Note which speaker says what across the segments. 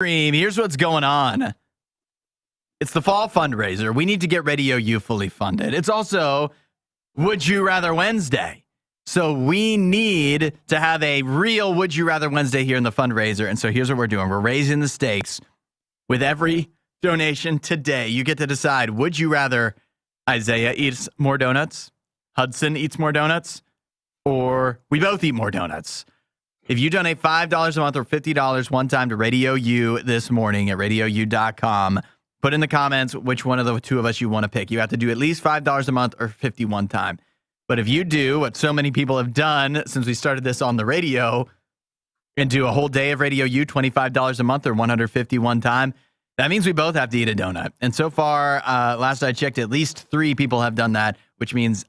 Speaker 1: Here's what's going on. It's the fall fundraiser. We need to get Radio U fully funded. It's also Would You Rather Wednesday. So we need to have a real Would You Rather Wednesday here in the fundraiser. And so here's what we're doing. We're raising the stakes with every donation today. You get to decide, would you rather Isaiah eats more donuts, Hudson eats more donuts, or we both eat more donuts? If you donate $5 a month or $50 one time to Radio U this morning at RadioU.com, put in the comments which one of the two of us you want to pick. You have to do at least $5 a month or 50 one time. But if you do what so many people have done since we started this on the radio and do a whole day of Radio U, $25 a month or $150 one time, that means we both have to eat a donut. And so far, last I checked, at least 3 people have done that, which means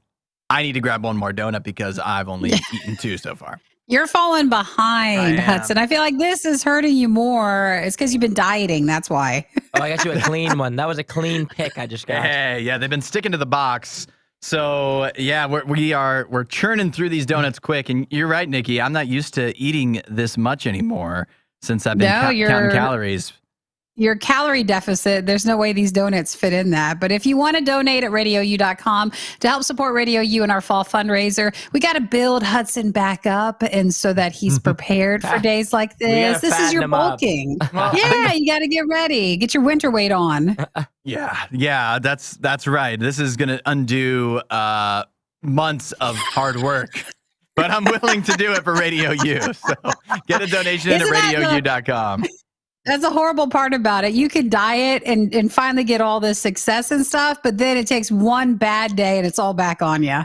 Speaker 1: I need to grab one more donut because I've only eaten 2 so far.
Speaker 2: You're falling behind, Hudson. I feel like this is hurting you more. It's because you've been dieting. That's why.
Speaker 3: Oh, I got you a clean one. That was a clean pick I just got.
Speaker 1: Hey, yeah, they've been sticking to the box. So, yeah, we're churning through these donuts quick. And you're right, Nikki. I'm not used to eating this much anymore since I've been counting calories.
Speaker 2: Your calorie deficit, there's no way these donuts fit in that. But if you want to donate at RadioU.com to help support Radio U in our fall fundraiser, we got to build Hudson back up and so that he's prepared for days like this. This is your bulking. Yeah, you got to get ready. Get your winter weight on.
Speaker 1: Yeah, that's right. This is going to undo months of hard work. But I'm willing to do it for Radio U. So get a donation at RadioU.com.
Speaker 2: That's a horrible part about it. You could diet and finally get all this success and stuff, but then it takes one bad day and it's all back on you.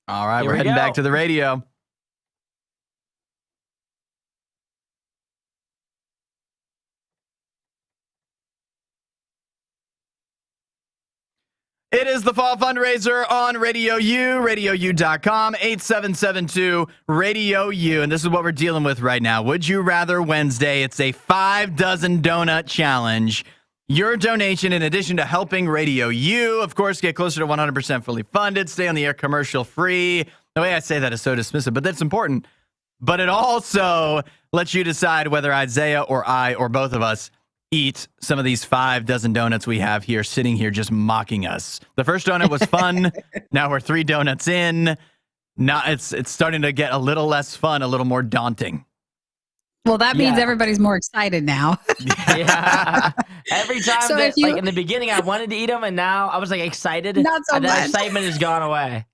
Speaker 1: All right, we're heading back to the radio. It is the fall fundraiser on Radio U, RadioU.com, 8772 Radio U. And this is what we're dealing with right now. Would You Rather Wednesday. It's a 5 dozen donut challenge. Your donation, in addition to helping Radio U, of course, get closer to 100% fully funded, stay on the air commercial free. The way I say that is so dismissive, but that's important. But it also lets you decide whether Isaiah or I or both of us eat some of these 5 dozen donuts we have here, sitting here just mocking us. The first donut was fun. Now we're 3 donuts in. Now it's starting to get a little less fun, a little more daunting.
Speaker 2: Well, that means everybody's more excited now.
Speaker 3: Yeah. Every time like in the beginning, I wanted to eat them, and now I was like excited.
Speaker 2: Not so much.
Speaker 3: That excitement has gone away.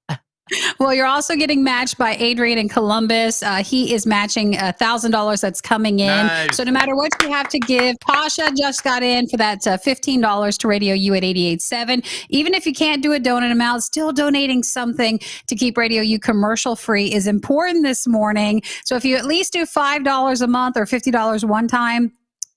Speaker 2: Well, you're also getting matched by Adrian in Columbus. He is matching $1,000 that's coming in.
Speaker 1: Nice.
Speaker 2: So no matter what you have to give, Tasha just got in for that $15 to Radio U at 88.7. Even if you can't do a donut amount, still donating something to keep Radio U commercial free is important this morning. So if you at least do $5 a month or $50 one time,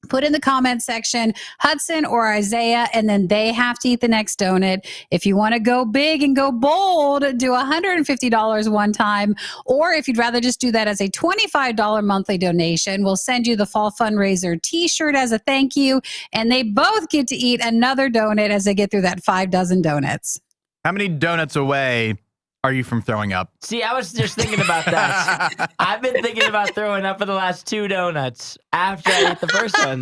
Speaker 2: put in the comment section, Hudson or Isaiah, and then they have to eat the next donut. If you want to go big and go bold, do $150 one time. Or if you'd rather just do that as a $25 monthly donation, we'll send you the Fall Fundraiser t-shirt as a thank you. And they both get to eat another donut as they get through that 5 dozen donuts.
Speaker 1: How many donuts away are you from throwing up?
Speaker 3: See, I was just thinking about that. I've been thinking about throwing up for the last 2 donuts after I ate the first one.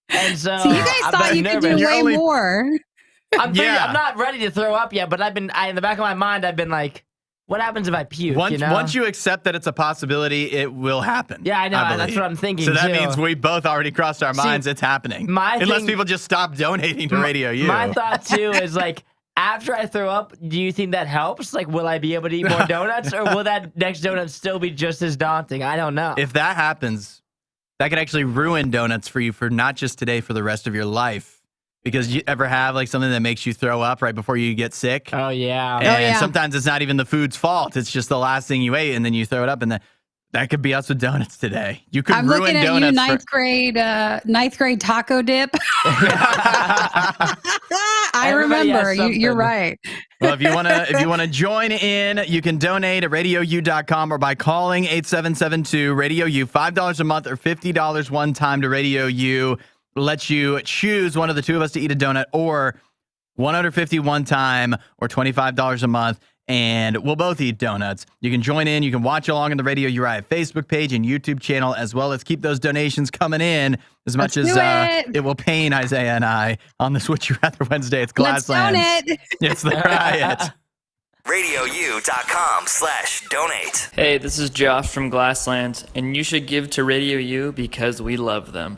Speaker 3: And so
Speaker 2: you guys thought you could do way more.
Speaker 3: I'm not ready to throw up yet, but in the back of my mind, I've been like, what happens if I puke?
Speaker 1: Once you accept that it's a possibility, it will happen.
Speaker 3: Yeah, I know. That's what I'm thinking.
Speaker 1: So that means we both already crossed our minds. It's happening. Unless people just stop donating to Radio U.
Speaker 3: My thought, too, is like, after I throw up, do you think that helps? Like, will I be able to eat more donuts, or will that next donut still be just as daunting? I don't know.
Speaker 1: If that happens, that could actually ruin donuts for you for not just today, for the rest of your life. Because you ever have like something that makes you throw up right before you get sick?
Speaker 3: Oh, yeah.
Speaker 1: And sometimes it's not even the food's fault. It's just the last thing you ate, and then you throw it up, and that could be us with donuts today. You could ruin donuts. I'm looking at you, ninth grade taco dip.
Speaker 2: I remember. You're right.
Speaker 1: Well, if you want to join in, you can donate at RadioU.com or by calling 8772 Radio U. $5 a month or $50 one time to Radio U. Let you choose one of the two of us to eat a donut, or $150 one time or $25 a month. and we'll both eat donuts. You can join in. You can watch along on the Radio U Riot Facebook page and YouTube channel as well. Let's keep those donations coming in as much as it will pain Isaiah and I on this Would You Rather Wednesday. It's Glasslands.
Speaker 2: Let's donate.
Speaker 1: It's the Riot.
Speaker 4: RadioU.com/donate. Hey, this is Josh from Glasslands, and you should give to Radio U because we love them.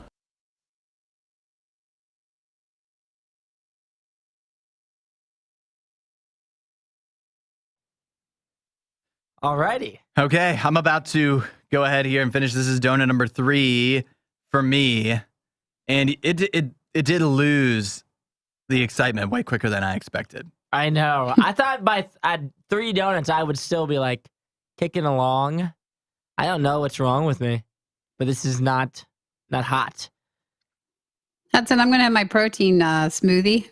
Speaker 3: Alrighty.
Speaker 1: Okay, I'm about to go ahead here and finish. This is donut number 3 for me, and it did lose the excitement way quicker than I expected.
Speaker 3: I know. I thought at 3 donuts, I would still be like kicking along. I don't know what's wrong with me, but this is not hot.
Speaker 2: Hudson, I'm going to have my protein smoothie.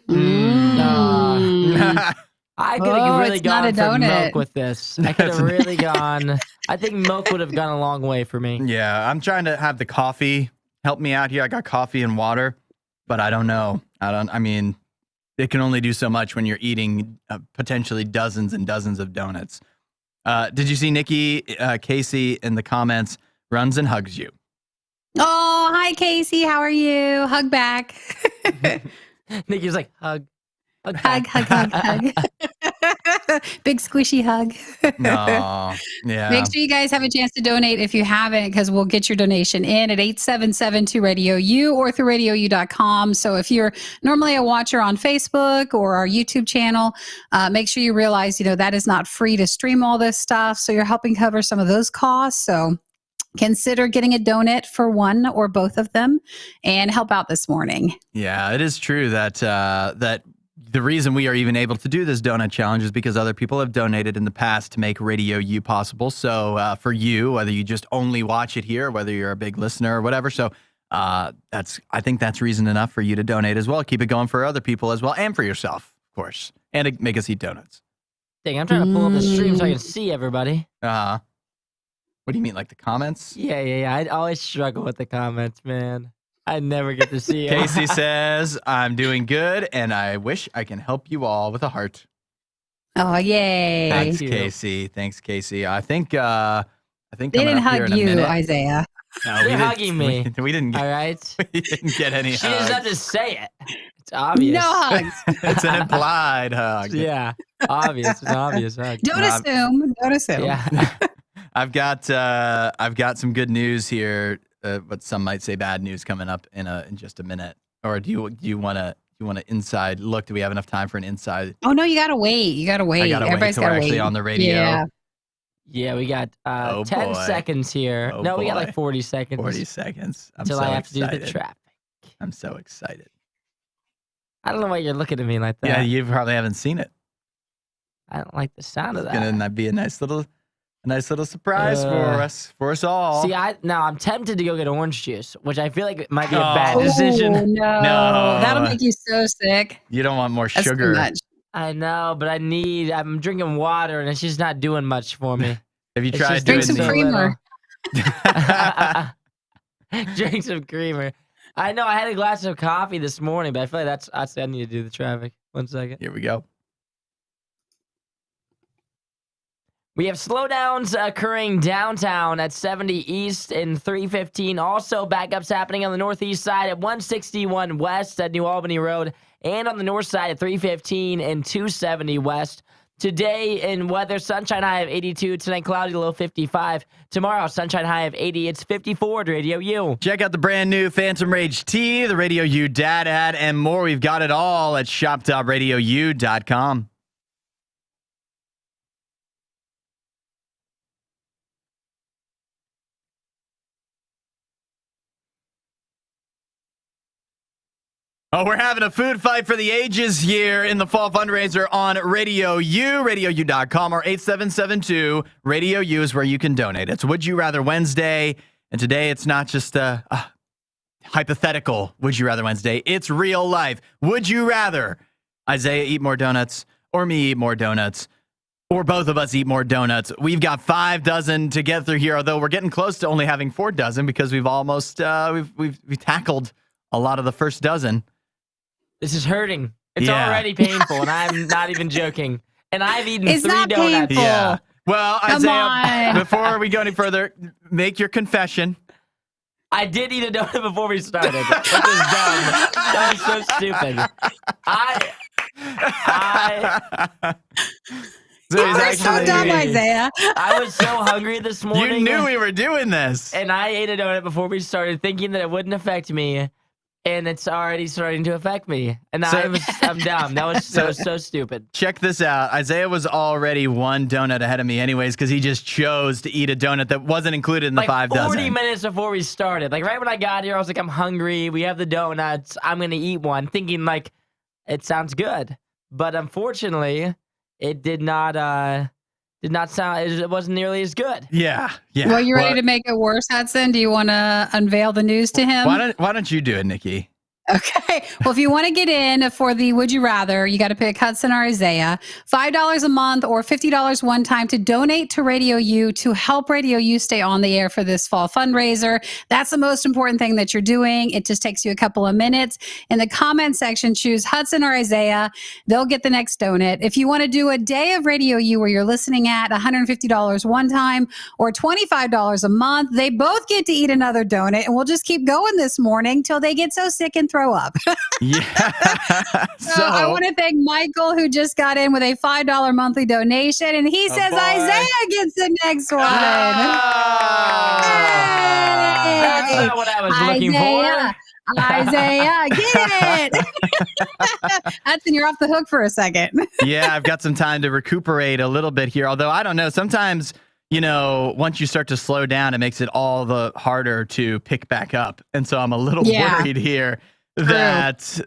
Speaker 3: I could have really
Speaker 2: it's not
Speaker 3: gone
Speaker 2: a
Speaker 3: for
Speaker 2: donut.
Speaker 3: milk with this. I could have really gone. I think milk would have gone a long way for me.
Speaker 1: Yeah, I'm trying to have the coffee help me out here. I got coffee and water, but I don't know. I mean, it can only do so much when you're eating potentially dozens and dozens of donuts. Did you see Nikki Casey in the comments runs and hugs you?
Speaker 2: Oh, hi, Casey. How are you? Hug back.
Speaker 3: Nikki's like, hug.
Speaker 2: Hug. Big squishy hug.
Speaker 1: No, yeah.
Speaker 2: Make sure you guys have a chance to donate if you haven't, because we'll get your donation in at 877-2-RADIO-U or through RadioU.com. So if you're normally a watcher on Facebook or our YouTube channel, make sure you realize, that is not free to stream all this stuff. So you're helping cover some of those costs. So consider getting a donut for one or both of them and help out this morning.
Speaker 1: Yeah, it is true that the reason we are even able to do this donut challenge is because other people have donated in the past to make Radio U possible. So for you, whether you just only watch it here, whether you're a big listener or whatever. So I think that's reason enough for you to donate as well. Keep it going for other people as well, and for yourself, of course, and to make us eat donuts.
Speaker 3: Dang, I'm trying to pull up the stream so I can see everybody.
Speaker 1: What do you mean, like the comments?
Speaker 3: Yeah. I always struggle with the comments, man. I never get to see it.
Speaker 1: Casey says, I'm doing good, and I wish I can help you all with a heart.
Speaker 2: Oh, yay.
Speaker 1: Thanks, Casey. I think
Speaker 2: they didn't hug you, Isaiah.
Speaker 1: No,
Speaker 3: You're hugging me.
Speaker 1: We didn't.
Speaker 3: All right.
Speaker 1: We didn't get any
Speaker 3: She
Speaker 1: hugs.
Speaker 3: doesn't have to say it. It's obvious.
Speaker 2: No hugs.
Speaker 1: It's an implied hug.
Speaker 3: Yeah, obvious. It's an obvious hug.
Speaker 2: Don't assume.
Speaker 3: Yeah.
Speaker 1: I've got some good news here. But some might say bad news coming up in just a minute. Or do you want to inside look? Do we have enough time for an inside?
Speaker 2: Oh no, you gotta wait.
Speaker 1: I gotta wait till we're actually on the radio.
Speaker 2: Yeah,
Speaker 3: we got 10 seconds here.
Speaker 1: Oh,
Speaker 3: we got like 40 seconds.
Speaker 1: 40 seconds.
Speaker 3: Until I have to do the traffic.
Speaker 1: I'm so excited.
Speaker 3: I don't know why you're looking at me like that.
Speaker 1: Yeah, you probably haven't seen it.
Speaker 3: I don't like the sound of that.
Speaker 1: It's gonna be a nice little surprise for us all.
Speaker 3: See, I'm tempted to go get orange juice, which I feel like it might be a bad decision.
Speaker 2: Oh, no, that'll make you so sick.
Speaker 1: You don't want more
Speaker 2: That's
Speaker 1: sugar.
Speaker 2: too much.
Speaker 3: I know, but I'm drinking water and it's just not doing much for me.
Speaker 1: Have you
Speaker 3: It's
Speaker 1: tried
Speaker 3: just
Speaker 1: doing
Speaker 2: Drink some creamer.
Speaker 3: Drink some creamer. I know I had a glass of coffee this morning, but I feel like I need to do the traffic. 1 second.
Speaker 1: Here we go.
Speaker 3: We have slowdowns occurring downtown at 70 East and 315. Also, backups happening on the northeast side at 161 West at New Albany Road, and on the north side at 315 and 270 West. Today in weather, sunshine high of 82. Tonight, cloudy, low 55. Tomorrow, sunshine high of 80. It's 54 at Radio U.
Speaker 1: Check out the brand new Phantom Rage tee, the Radio U dad ad, and more. We've got it all at shop.radiou.com. Oh, we're having a food fight for the ages here in the fall fundraiser on Radio U, RadioU.com, or 8772 Radio U is where you can donate. It's Would You Rather Wednesday, and today it's not just a hypothetical Would You Rather Wednesday. It's real life. Would you rather Isaiah eat more donuts, or me eat more donuts, or both of us eat more donuts? We've got 5 dozen to get through here, although we're getting close to only having 4 dozen because we've almost we've tackled a lot of the first dozen.
Speaker 3: This is hurting. It's already painful, and I'm not even joking. and I've eaten
Speaker 2: It's
Speaker 3: 3
Speaker 2: not
Speaker 3: donuts.
Speaker 2: painful.
Speaker 1: Yeah. Well,
Speaker 2: Come
Speaker 1: Isaiah,
Speaker 2: on.
Speaker 1: before we go any further, make your confession.
Speaker 3: I did eat a donut before we started, which is dumb. That was so stupid.
Speaker 1: So
Speaker 2: You were so dumb, Isaiah.
Speaker 3: I was so hungry this morning.
Speaker 1: You knew we were doing this.
Speaker 3: And I ate a donut before we started, thinking that it wouldn't affect me, and it's already starting to affect me. And I'm dumb. That was so stupid.
Speaker 1: Check this out. Isaiah was already 1 donut ahead of me anyways because he just chose to eat a donut that wasn't included in the 5 dozen.
Speaker 3: 40 minutes before we started. Like, right when I got here, I was like, I'm hungry. We have the donuts. I'm going to eat one, thinking, like, it sounds good. But unfortunately, it did not sound, it wasn't nearly as good.
Speaker 1: Yeah.
Speaker 2: Well, you ready to make it worse, Hudson? Do you want to unveil the news to him?
Speaker 1: Why don't you do it, Nikki?
Speaker 2: Okay. Well, if you want to get in for the Would You Rather, you got to pick Hudson or Isaiah. $5 a month or $50 one time to donate to Radio U to help Radio U stay on the air for this fall fundraiser. That's the most important thing that you're doing. It just takes you a couple of minutes. In the comment section, choose Hudson or Isaiah. They'll get the next donut. If you want to do a day of Radio U where you're listening at $150 one time or $25 a month, they both get to eat another donut. And we'll just keep going this morning till they get so sick and throw up.
Speaker 1: Yeah.
Speaker 2: So I want to thank Michael, who just got in with a $5 monthly donation, and he says Isaiah gets the next one.
Speaker 3: That's not what I was looking for.
Speaker 2: Isaiah, get it. Hudson, you're off the hook for a second.
Speaker 1: Yeah, I've got some time to recuperate a little bit here. Although I don't know, sometimes, once you start to slow down, it makes it all the harder to pick back up. And so I'm a little worried here that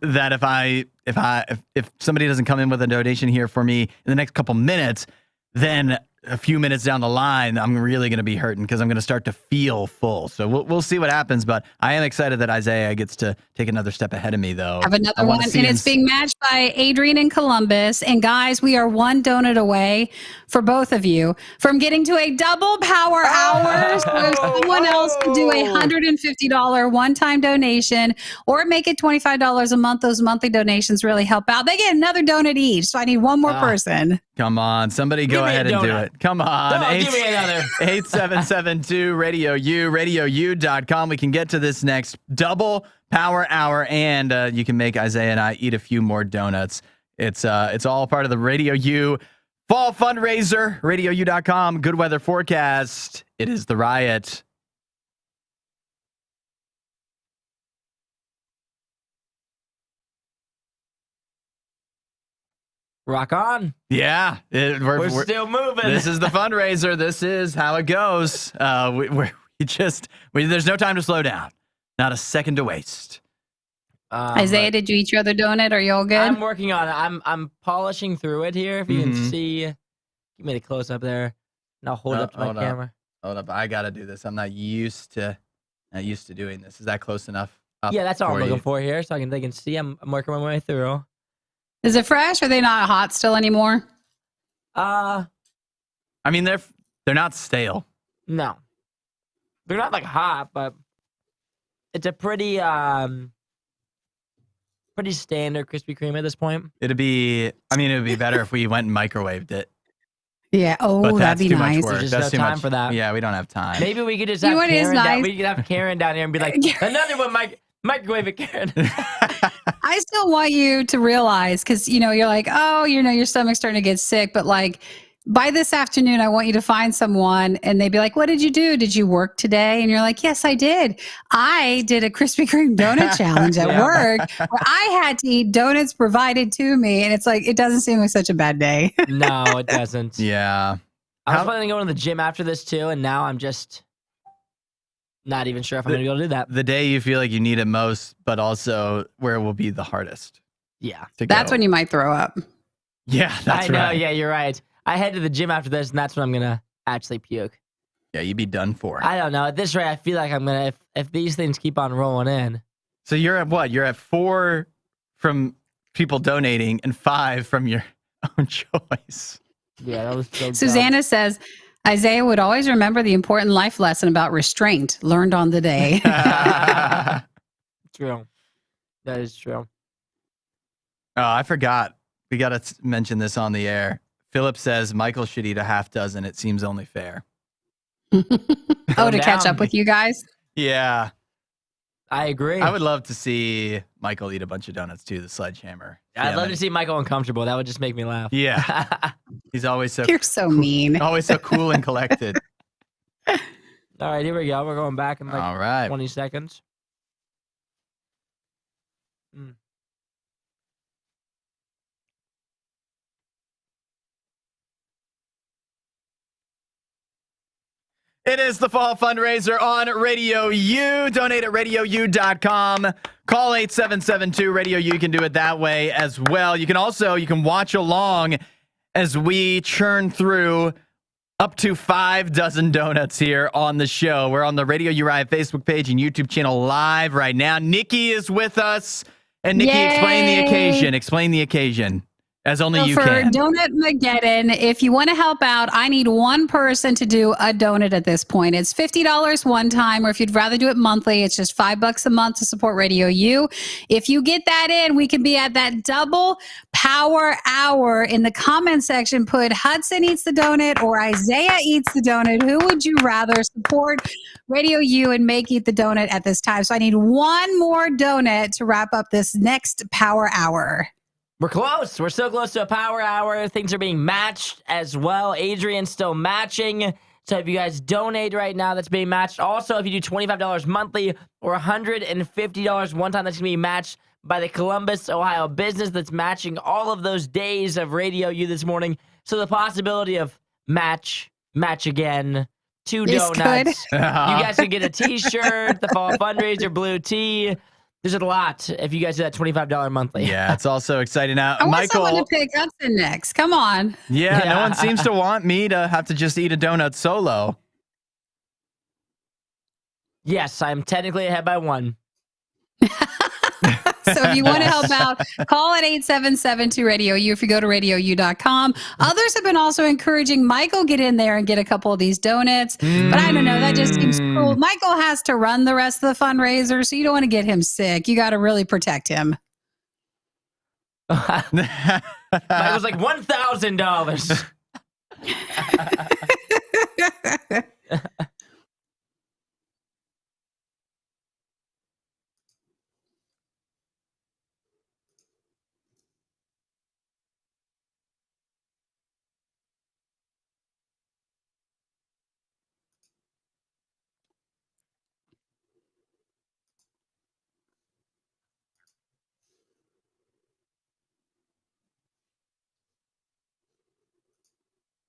Speaker 1: if somebody doesn't come in with a donation here for me in the next couple minutes, then a few minutes down the line, I'm really going to be hurting because I'm going to start to feel full. So we'll see what happens. But I am excited that Isaiah gets to take another step ahead of me, though.
Speaker 2: Have another one, and it's being matched by Adrian in Columbus. And guys, we are 1 donut away for both of you from getting to a double power hour. So if someone else can do a $150 one-time donation or make it $25 a month, those monthly donations really help out. They get another donut each. So I need one more person.
Speaker 1: Come on, somebody go ahead and do it. Come on.
Speaker 3: No, give me another.
Speaker 1: 8772 Radio U, RadioU.com. We can get to this next double power hour, and you can make Isaiah and I eat a few more donuts. It's all part of the Radio U fall fundraiser, RadioU.com. Good weather forecast. It is the Riot.
Speaker 3: Rock on.
Speaker 1: Yeah.
Speaker 3: We're still moving.
Speaker 1: This is the fundraiser. This is how it goes. There's no time to slow down. Not a second to waste.
Speaker 2: Isaiah, did you eat your other donut? Are you all good?
Speaker 3: I'm working on it. I'm polishing through it here. If you can see, give me a close up there. And I'll hold it up to my camera.
Speaker 1: Hold up. I got to do this. I'm not used to doing this. Is that close enough?
Speaker 3: Yeah, that's all I'm looking for here. So they can see I'm working my way through.
Speaker 2: Is it fresh? Are they not hot still anymore?
Speaker 1: I mean, they're not stale.
Speaker 3: No, they're not like hot, but it's a pretty standard Krispy Kreme at this point.
Speaker 1: It would be better if we went and microwaved it.
Speaker 2: Yeah. Oh, that'd be nice.
Speaker 3: There's
Speaker 1: That's
Speaker 3: no
Speaker 1: too
Speaker 3: time
Speaker 1: much
Speaker 3: for that.
Speaker 1: Yeah, we don't have time.
Speaker 3: Maybe we could just have Karen
Speaker 2: nice?
Speaker 3: We could have Karen down here and be like, another one, microwave it, Karen.
Speaker 2: I still want you to realize, because, you're like, your stomach's starting to get sick. But like by this afternoon, I want you to find someone and they'd be like, what did you do? Did you work today? And you're like, yes, I did. I did a Krispy Kreme donut challenge at work where I had to eat donuts provided to me. And it's like, it doesn't seem like such a bad day.
Speaker 3: No, it doesn't.
Speaker 1: Yeah.
Speaker 3: I was planning on going to the gym after this too. And now I'm just not even sure if I'm going to be able to do that.
Speaker 1: The day you feel like you need it most, but also where it will be the hardest.
Speaker 3: Yeah.
Speaker 2: That's when you might throw up.
Speaker 1: Yeah, that's right.
Speaker 3: I know. Yeah, you're right. I head to the gym after this, and that's when I'm going to actually puke.
Speaker 1: Yeah, you'd be done for.
Speaker 3: I don't know. At this rate, I feel like I'm going to, if these things keep on rolling in.
Speaker 1: So you're at what? You're at 4 from people donating and 5 from your own choice.
Speaker 3: Yeah, that was so
Speaker 2: Susanna says, Isaiah would always remember the important life lesson about restraint learned on the day.
Speaker 3: True. That is true.
Speaker 1: Oh, I forgot. We got to mention this on the air. Philip says Michael should eat a half dozen. It seems only fair.
Speaker 2: To catch up with you guys?
Speaker 1: Yeah.
Speaker 3: I agree.
Speaker 1: I would love to see Michael eat a bunch of donuts too, the sledgehammer.
Speaker 3: I'd love to see Michael uncomfortable. That would just make me laugh.
Speaker 1: Yeah. He's always so
Speaker 2: You're so mean.
Speaker 1: always so cool and collected.
Speaker 3: All right, here we go. We're going back in like
Speaker 1: All right.
Speaker 3: 20 seconds.
Speaker 1: It is the fall fundraiser on Radio U. Donate at RadioU.com. Call 8772 Radio U. You can do it that way as well. You can watch along as we churn through up to 5 dozen donuts here on the show. We're on the Radio U Riot Facebook page and YouTube channel live right now. Nikki is with us. And Nikki, explain the occasion. Explain the occasion. As only you can.
Speaker 2: For Donut Mageddon, if you want to help out, I need one person to do a donut at this point. It's $50 one time, or if you'd rather do it monthly, it's just $5 a month to support Radio U. If you get that in, we can be at that double power hour. In the comment section, put Hudson eats the donut or Isaiah eats the donut. Who would you rather support Radio U and make eat the donut at this time? So I need one more donut to wrap up this next power hour.
Speaker 3: We're close. We're so close to a power hour. Things are being matched as well. Adrian's still matching. So if you guys donate right now, that's being matched. Also, if you do $25 monthly or $150 one time, that's going to be matched by the Columbus, Ohio business that's matching all of those days of Radio U this morning. So the possibility of match again, 2 donuts. You guys can get a t-shirt, the fall fundraiser blue tee. There's a lot if you guys do that $25 monthly.
Speaker 1: Yeah, it's also exciting now.
Speaker 2: I want
Speaker 1: Michael,
Speaker 2: someone to pick Hudson next. Come on.
Speaker 1: Yeah, no one seems to want me to have to just eat a donut solo.
Speaker 3: Yes, I'm technically ahead by 1.
Speaker 2: So if you want to help out, call at 8772 Radio U if you go to RadioU.com. Others have been also encouraging Michael get in there and get a couple of these donuts. But I don't know. That just seems cool. Michael has to run the rest of the fundraiser, so you don't want to get him sick. You got to really protect him.
Speaker 3: Michael's like $1,000.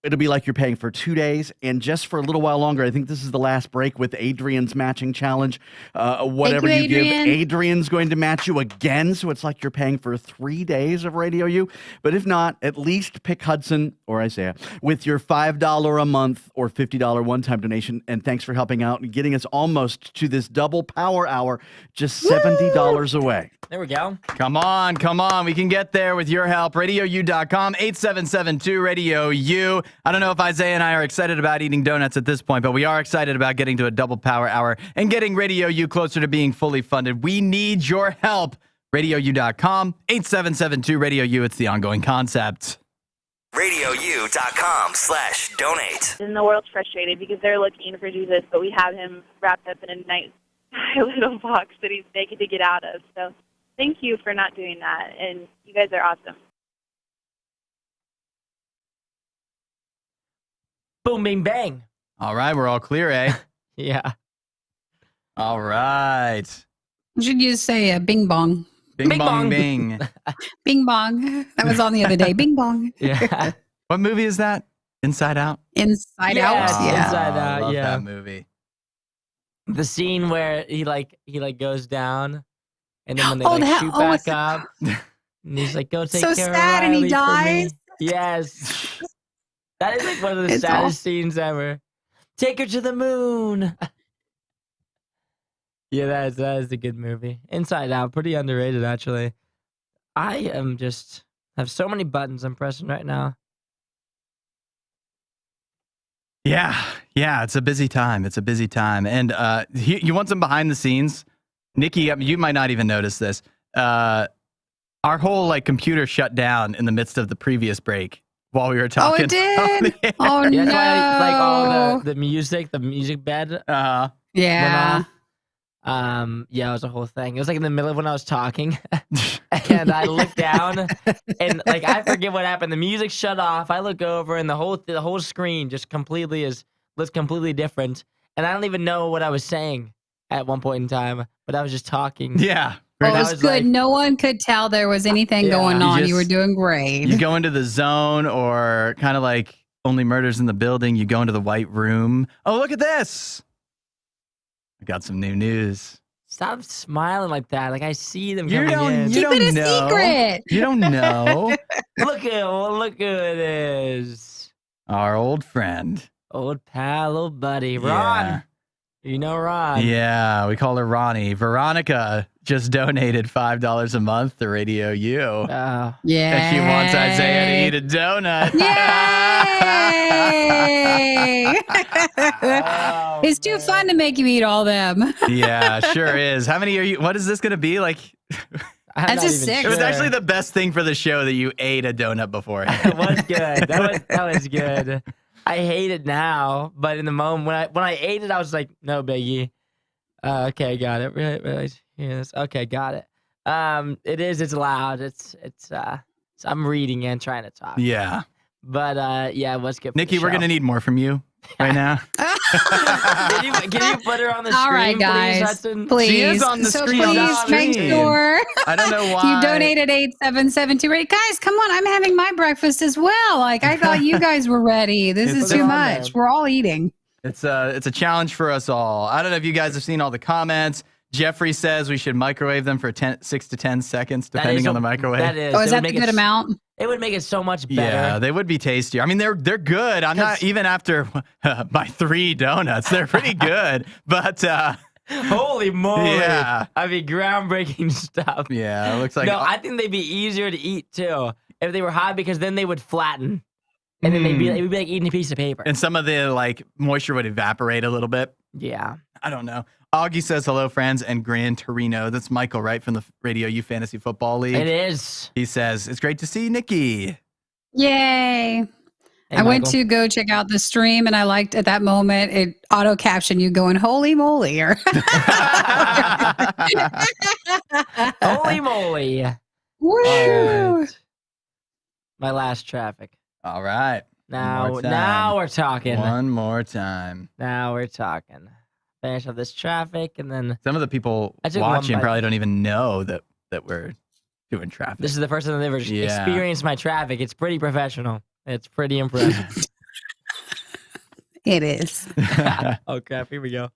Speaker 5: It'll be like you're paying for 2 days, and just for a little while longer. I think this is the last break with Adrian's matching challenge. Whatever you give, Adrian's going to match you again, so it's like you're paying for 3 days of Radio U. But if not, at least pick Hudson or Isaiah with your $5 a month or $50 one-time donation. And thanks for helping out and getting us almost to this double power hour, just $70 away.
Speaker 3: There we go.
Speaker 1: Come on. We can get there with your help. RadioU.com, 8772 Radio U. I don't know if Isaiah and I are excited about eating donuts at this point, but we are excited about getting to a double power hour and getting Radio U closer to being fully funded. We need your help. RadioU.com, 8772 Radio U. It's the ongoing concept.
Speaker 6: RadioU.com/donate. And the world's frustrated because they're looking for Jesus, but we have him wrapped up in a nice little box that he's naked to get out of. So thank you for not doing that, and you guys are awesome.
Speaker 3: Boom, bing, bang.
Speaker 1: All right, we're all clear, eh?
Speaker 3: Yeah.
Speaker 1: All right.
Speaker 2: You should just say bing bong.
Speaker 1: Bing, bong, bing.
Speaker 2: Bing bong. That was on the other day. Bing bong.
Speaker 3: Yeah.
Speaker 1: What movie is that? Inside Out?
Speaker 2: Inside
Speaker 3: Yeah,
Speaker 2: Out.
Speaker 3: it's
Speaker 2: Yeah.
Speaker 3: Inside Out,
Speaker 1: I love
Speaker 3: yeah.
Speaker 1: that movie.
Speaker 3: The scene where he goes down, and then when they shoot back up, and he's like, "Go take
Speaker 2: so
Speaker 3: care of
Speaker 2: sad, and he
Speaker 3: Riley for me."
Speaker 2: dies.
Speaker 3: Yes, that is like one of the
Speaker 2: It's
Speaker 3: saddest
Speaker 2: awful.
Speaker 3: scenes ever. Take her to the moon. Yeah, that is a good movie. Inside Out, pretty underrated actually. I am just have so many buttons I'm pressing right now.
Speaker 1: Yeah, it's a busy time. And you want some behind the scenes? Nikki, you might not even notice this. Our whole computer shut down in the midst of the previous break. while we were talking.
Speaker 2: Oh, it did? Oh,
Speaker 3: Yeah,
Speaker 2: no.
Speaker 3: that's why like all the music bed went
Speaker 2: Yeah.
Speaker 3: off. Yeah, it was a whole thing. It was like in the middle of when I was talking, and I looked down, and like I forget what happened. The music shut off. I look over, and the whole screen just looks completely different, and I don't even know what I was saying at one point in time, but I was just talking.
Speaker 1: Yeah.
Speaker 2: Oh, it
Speaker 3: I
Speaker 2: was
Speaker 3: was
Speaker 2: good.
Speaker 3: like-
Speaker 2: No one could tell there was anything
Speaker 3: Yeah.
Speaker 2: going on. You were
Speaker 1: just-
Speaker 2: doing great.
Speaker 1: You go into the zone, or kind of like Only Murders in the Building, you go into the white room. Oh, look at this. I got some new news.
Speaker 3: Stop smiling like that. Like I see them
Speaker 1: You
Speaker 3: coming
Speaker 1: don't-
Speaker 3: in.
Speaker 1: you
Speaker 2: Keep it a
Speaker 1: know.
Speaker 2: secret.
Speaker 1: You don't know.
Speaker 3: Look who it is.
Speaker 1: Our old friend.
Speaker 3: Old pal, old buddy, Ron.
Speaker 1: Yeah.
Speaker 3: You know Ron.
Speaker 1: Yeah, we call her Ronnie. Veronica just donated $5 a month to Radio U.
Speaker 3: Oh,
Speaker 2: Yeah.
Speaker 1: And she wants Isaiah to eat a donut.
Speaker 2: Yay! It's too fun to make you eat all them.
Speaker 1: Yeah, sure is. How many are you? What is this going to be? Like,
Speaker 3: I'm
Speaker 2: That's
Speaker 3: not
Speaker 2: a
Speaker 3: even
Speaker 2: six.
Speaker 1: it was
Speaker 3: sure.
Speaker 1: actually the best thing for the show that you ate a donut before.
Speaker 3: It was good. That was good. I hate it now, but in the moment when I ate it, I was like, no biggie. Okay, got it. Really? Yes. Okay, got it. It's loud. It's I'm reading and trying to talk.
Speaker 1: Yeah.
Speaker 3: But yeah, let's get
Speaker 1: Nikki, we're going to need more from you right now.
Speaker 3: can you put her on the screen,
Speaker 2: All right,
Speaker 3: please,
Speaker 2: guys.
Speaker 3: Hudson?
Speaker 2: Please.
Speaker 1: She is on the
Speaker 2: so
Speaker 1: screen.
Speaker 2: please
Speaker 3: Stop
Speaker 2: make
Speaker 1: screen.
Speaker 2: sure
Speaker 1: I don't know why.
Speaker 2: you donated 8772. Guys, come on. I'm having my breakfast as well. Like, I thought you guys were ready. This
Speaker 1: It's
Speaker 2: is too
Speaker 3: on
Speaker 2: much.
Speaker 3: there.
Speaker 2: We're all eating.
Speaker 1: It's a challenge for us all. I don't know if you guys have seen all the comments. Jeffrey says we should microwave them for 6 to 10 seconds,
Speaker 3: That
Speaker 1: depending
Speaker 3: is
Speaker 1: on
Speaker 3: a-
Speaker 1: the microwave.
Speaker 3: That is.
Speaker 2: Oh, is
Speaker 3: It
Speaker 2: that
Speaker 3: would
Speaker 2: the
Speaker 3: make
Speaker 2: good
Speaker 3: it
Speaker 2: amount?
Speaker 3: It would make it so much better.
Speaker 1: Yeah, they would be tastier. I mean, they're good. I'm not
Speaker 3: 'Cause-
Speaker 1: even after my 3 donuts. They're pretty good, but
Speaker 3: Holy moly.
Speaker 1: Yeah.
Speaker 3: I mean, groundbreaking stuff.
Speaker 1: yeah, it looks like
Speaker 3: No, I think they'd be easier to eat too if they were hot because then they would flatten. And then it would be like eating a piece of paper.
Speaker 1: and some of the like moisture would evaporate a little bit.
Speaker 3: Yeah.
Speaker 1: I don't know. Augie says hello, friends, and Gran Torino. That's Michael, right, from the Radio U Fantasy Football League.
Speaker 3: It is.
Speaker 1: He says it's great to see Nikki.
Speaker 2: Yay.
Speaker 3: Hey,
Speaker 2: I went
Speaker 3: Michael.
Speaker 2: to go check out the stream and I liked at that moment it auto captioned you going, holy moly. Or
Speaker 3: Holy moly.
Speaker 2: Woo.
Speaker 3: All right. My last traffic.
Speaker 1: All right.
Speaker 3: Now
Speaker 1: more time.
Speaker 3: we're talking.
Speaker 1: One more time.
Speaker 3: Now we're talking. Finish up this traffic and then
Speaker 1: Some of the people
Speaker 3: I took one
Speaker 1: watching
Speaker 3: bite.
Speaker 1: probably don't even know that we're doing traffic.
Speaker 3: this is the first time I've ever
Speaker 1: Yeah.
Speaker 3: experienced my traffic. It's pretty professional. It's pretty impressive.
Speaker 2: It is.
Speaker 3: Oh crap, here we go.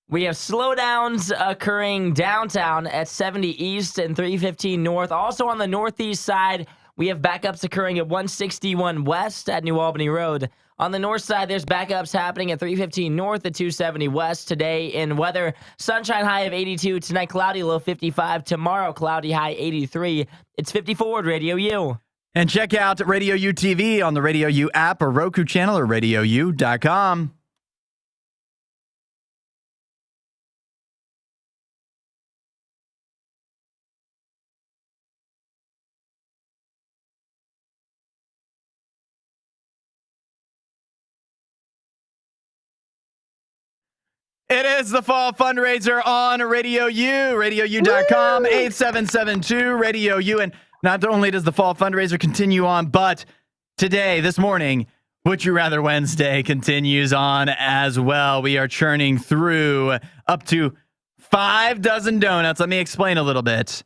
Speaker 3: We have slowdowns occurring downtown at 70 East and 315 North. Also on the northeast side, we have backups occurring at 161 West at New Albany Road. On the north side, there's backups happening at 315 North at 270 West. Today in weather, sunshine high of 82. Tonight, cloudy, low 55. Tomorrow, cloudy, high 83. It's 54 at Radio U.
Speaker 1: And check out Radio U TV on the Radio U app or Roku channel or RadioU.com. It is the fall fundraiser on Radio U, RadioU.com, 8772 Radio U. And not only does the fall fundraiser continue on, but today, this morning, Would You Rather Wednesday continues on as well. We are churning through up to 5 dozen donuts. Let me explain a little bit.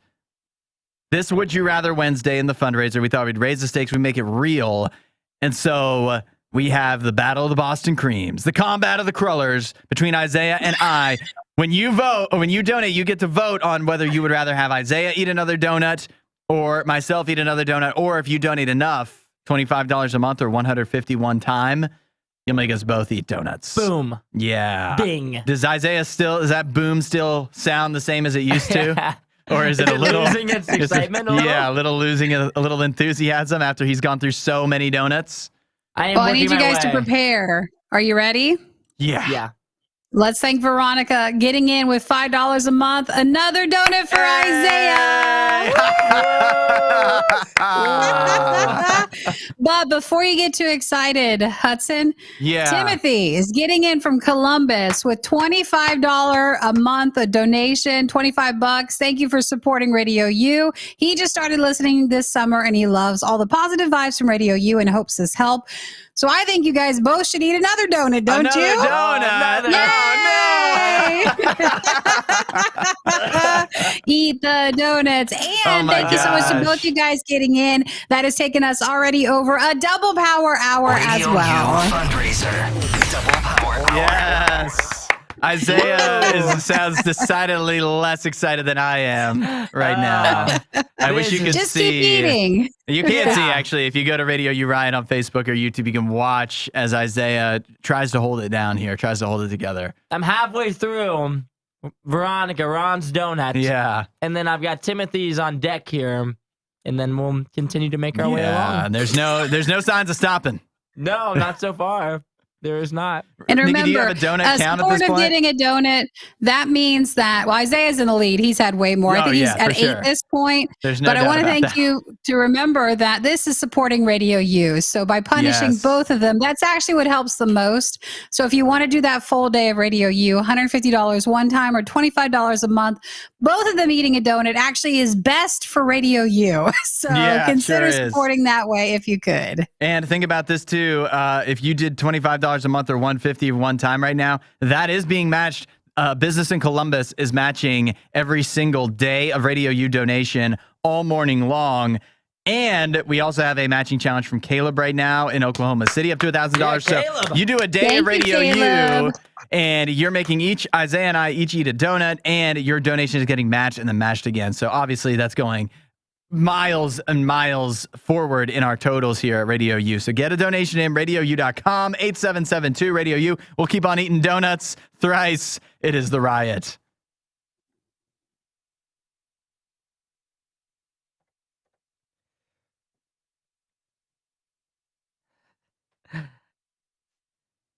Speaker 1: This Would You Rather Wednesday in the fundraiser, we thought we'd raise the stakes, we make it real. And so we have the Battle of the Boston Creams, the combat of the Crullers between Isaiah and I. When you vote, or when you donate, you get to vote on whether you would rather have Isaiah eat another donut or myself eat another donut, or if you donate enough, $25 a month or $151 time, you'll make us both eat donuts.
Speaker 3: Boom.
Speaker 1: Yeah.
Speaker 3: Bing.
Speaker 1: Does that boom still sound the same as it used to? Or is it a little
Speaker 3: Losing its excitement a little?
Speaker 1: Yeah, a little losing a little enthusiasm after he's gone through so many donuts.
Speaker 3: I am
Speaker 2: Well, I
Speaker 3: working
Speaker 2: need you
Speaker 3: my
Speaker 2: guys to
Speaker 3: way.
Speaker 2: prepare. Are you ready?
Speaker 1: Yeah.
Speaker 3: Yeah.
Speaker 2: Let's thank Veronica getting in with $5 a month. Another donut for Isaiah. But before you get too excited, Hudson, Timothy is getting in from Columbus with $25 a month, a donation, $25. Thank you for supporting Radio U. He just started listening this summer and he loves all the positive vibes from Radio U and hopes this help. So I think you guys both should eat another donut, don't you?
Speaker 1: Donut.
Speaker 2: Eat the donuts. And thank you so much to both you guys getting in. That has taken us already over a double power hour as well.
Speaker 7: Fundraiser. Double power hour.
Speaker 1: Yes. Isaiah sounds decidedly less excited than I am right now. I wish you could
Speaker 2: just
Speaker 1: see.
Speaker 2: Keep eating.
Speaker 1: You can't see, actually. If you go to Radio U Riot on Facebook or YouTube, you can watch as Isaiah tries to hold it down here, tries to hold it together.
Speaker 3: I'm halfway through Veronica, Ron's Donuts.
Speaker 1: Yeah.
Speaker 3: And then I've got Timothy's on deck here. And then we'll continue to make our way along.
Speaker 1: There's no signs of stopping.
Speaker 3: No, not so far. There is not.
Speaker 2: And remember,
Speaker 1: Nikki, do you have a donut count at this point?
Speaker 2: Getting a donut, that means that, well, Isaiah's in the lead. He's had way more. I think he's at 8 at this point.
Speaker 1: There's no
Speaker 2: but I want to thank
Speaker 1: that.
Speaker 2: you to remember that this is supporting Radio U. So by punishing both of them, that's actually what helps the most. So if you want to do that full day of Radio U, $150 one time or $25 a month, both of them eating a donut actually is best for Radio U. So consider supporting that way if you could.
Speaker 1: And think about this too. If you did $25 a month or $150 one time right now, that is being matched. Business in Columbus is matching every single day of Radio U donation all morning long. And we also have a matching challenge from Caleb right now in Oklahoma City up to $1,000. So you do a day of Radio U and you're making Isaiah and I each eat a donut and your donation is getting matched and then matched again. So obviously that's going miles and miles forward in our totals here at Radio U. So get a donation in RadioU.com, 8772 Radio U. We'll keep on eating donuts thrice. It is the riot.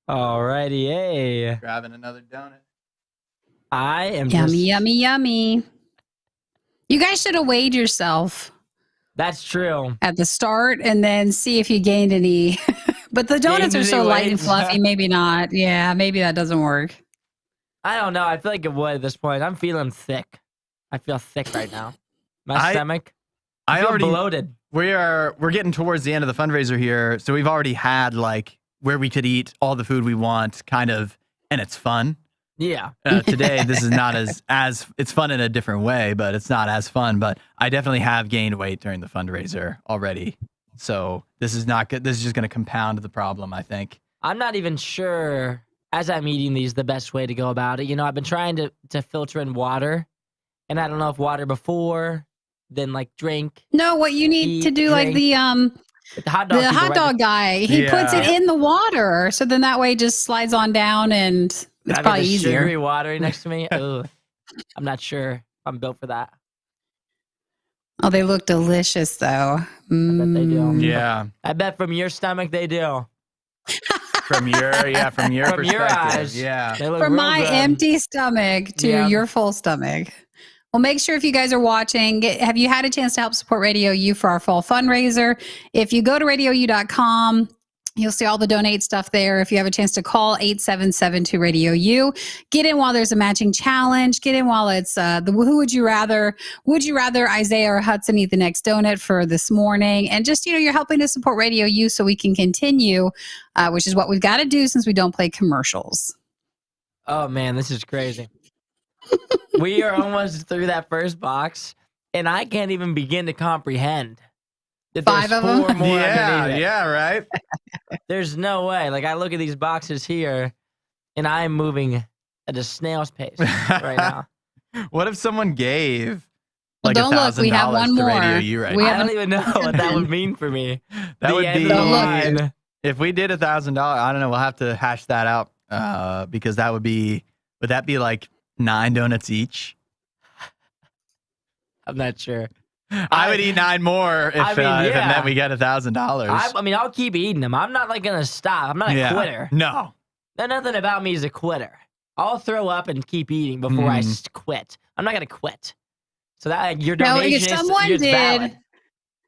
Speaker 3: Alrighty, hey.
Speaker 1: Grabbing another donut.
Speaker 3: I am
Speaker 2: yummy. You guys should have weighed yourself.
Speaker 3: That's true.
Speaker 2: At the start and then see if you gained any. But the donuts are so light and fluffy, maybe not. Yeah, maybe that doesn't work.
Speaker 3: I don't know. I feel like it would at this point. I'm feeling thick. I feel thick right now. My stomach. I feel already bloated.
Speaker 1: We're getting towards the end of the fundraiser here, so we've already had like where we could eat all the food we want, kind of, and it's fun.
Speaker 3: Yeah.
Speaker 1: Today, this is not as it's fun in a different way, but it's not as fun. But I definitely have gained weight during the fundraiser already. So this is not good. This is just going to compound the problem, I think.
Speaker 3: I'm not even sure, as I'm eating these, the best way to go about it. You know, I've been trying to filter in water, and I don't know if water before, then like drink.
Speaker 2: No, what you need to do, drink, like the hot dog guy, he puts it in the water, so then that way it just slides on down and it's probably easier.
Speaker 3: Sugary water next to me. Ugh. I'm not sure if I'm built for that.
Speaker 2: Oh, they look delicious, though.
Speaker 3: I bet they do.
Speaker 1: Yeah.
Speaker 3: I bet from your stomach they do.
Speaker 1: From your perspective.
Speaker 3: Your eyes.
Speaker 1: Yeah.
Speaker 2: From my empty stomach to your full stomach. Well, make sure if you guys are watching, have you had a chance to help support Radio U for our fall fundraiser? If you go to RadioU.com, you'll see all the donate stuff there. If you have a chance to call 8772 Radio U, get in while there's a matching challenge. Get in while it's the who would you rather? Would you rather Isaiah or Hudson eat the next donut for this morning? And just, you're helping to support Radio U so we can continue, which is what we've got to do since we don't play commercials.
Speaker 3: Oh man, this is crazy. We are almost through that first box, and I can't even begin to comprehend that
Speaker 2: 5 of them.
Speaker 3: 4 more.
Speaker 1: Yeah, right.
Speaker 3: There's no way. Like I look at these boxes here, and I'm moving at a snail's pace right now.
Speaker 1: What if someone gave like
Speaker 2: don't look, we have one more.
Speaker 1: Radio U right
Speaker 3: I don't even know what that would mean for me.
Speaker 1: That would be
Speaker 3: line.
Speaker 1: If we did $1,000. I don't know. We'll have to hash that out because that would be. Would that be like 9 donuts each?
Speaker 3: I'm not sure.
Speaker 1: I would eat 9 more if it meant we get $1,000.
Speaker 3: I mean, I'll keep eating them. I'm not like gonna stop. I'm not a quitter.
Speaker 1: No.
Speaker 3: Nothing about me is a quitter. I'll throw up and keep eating before I quit. I'm not gonna quit. So that your donation is valid.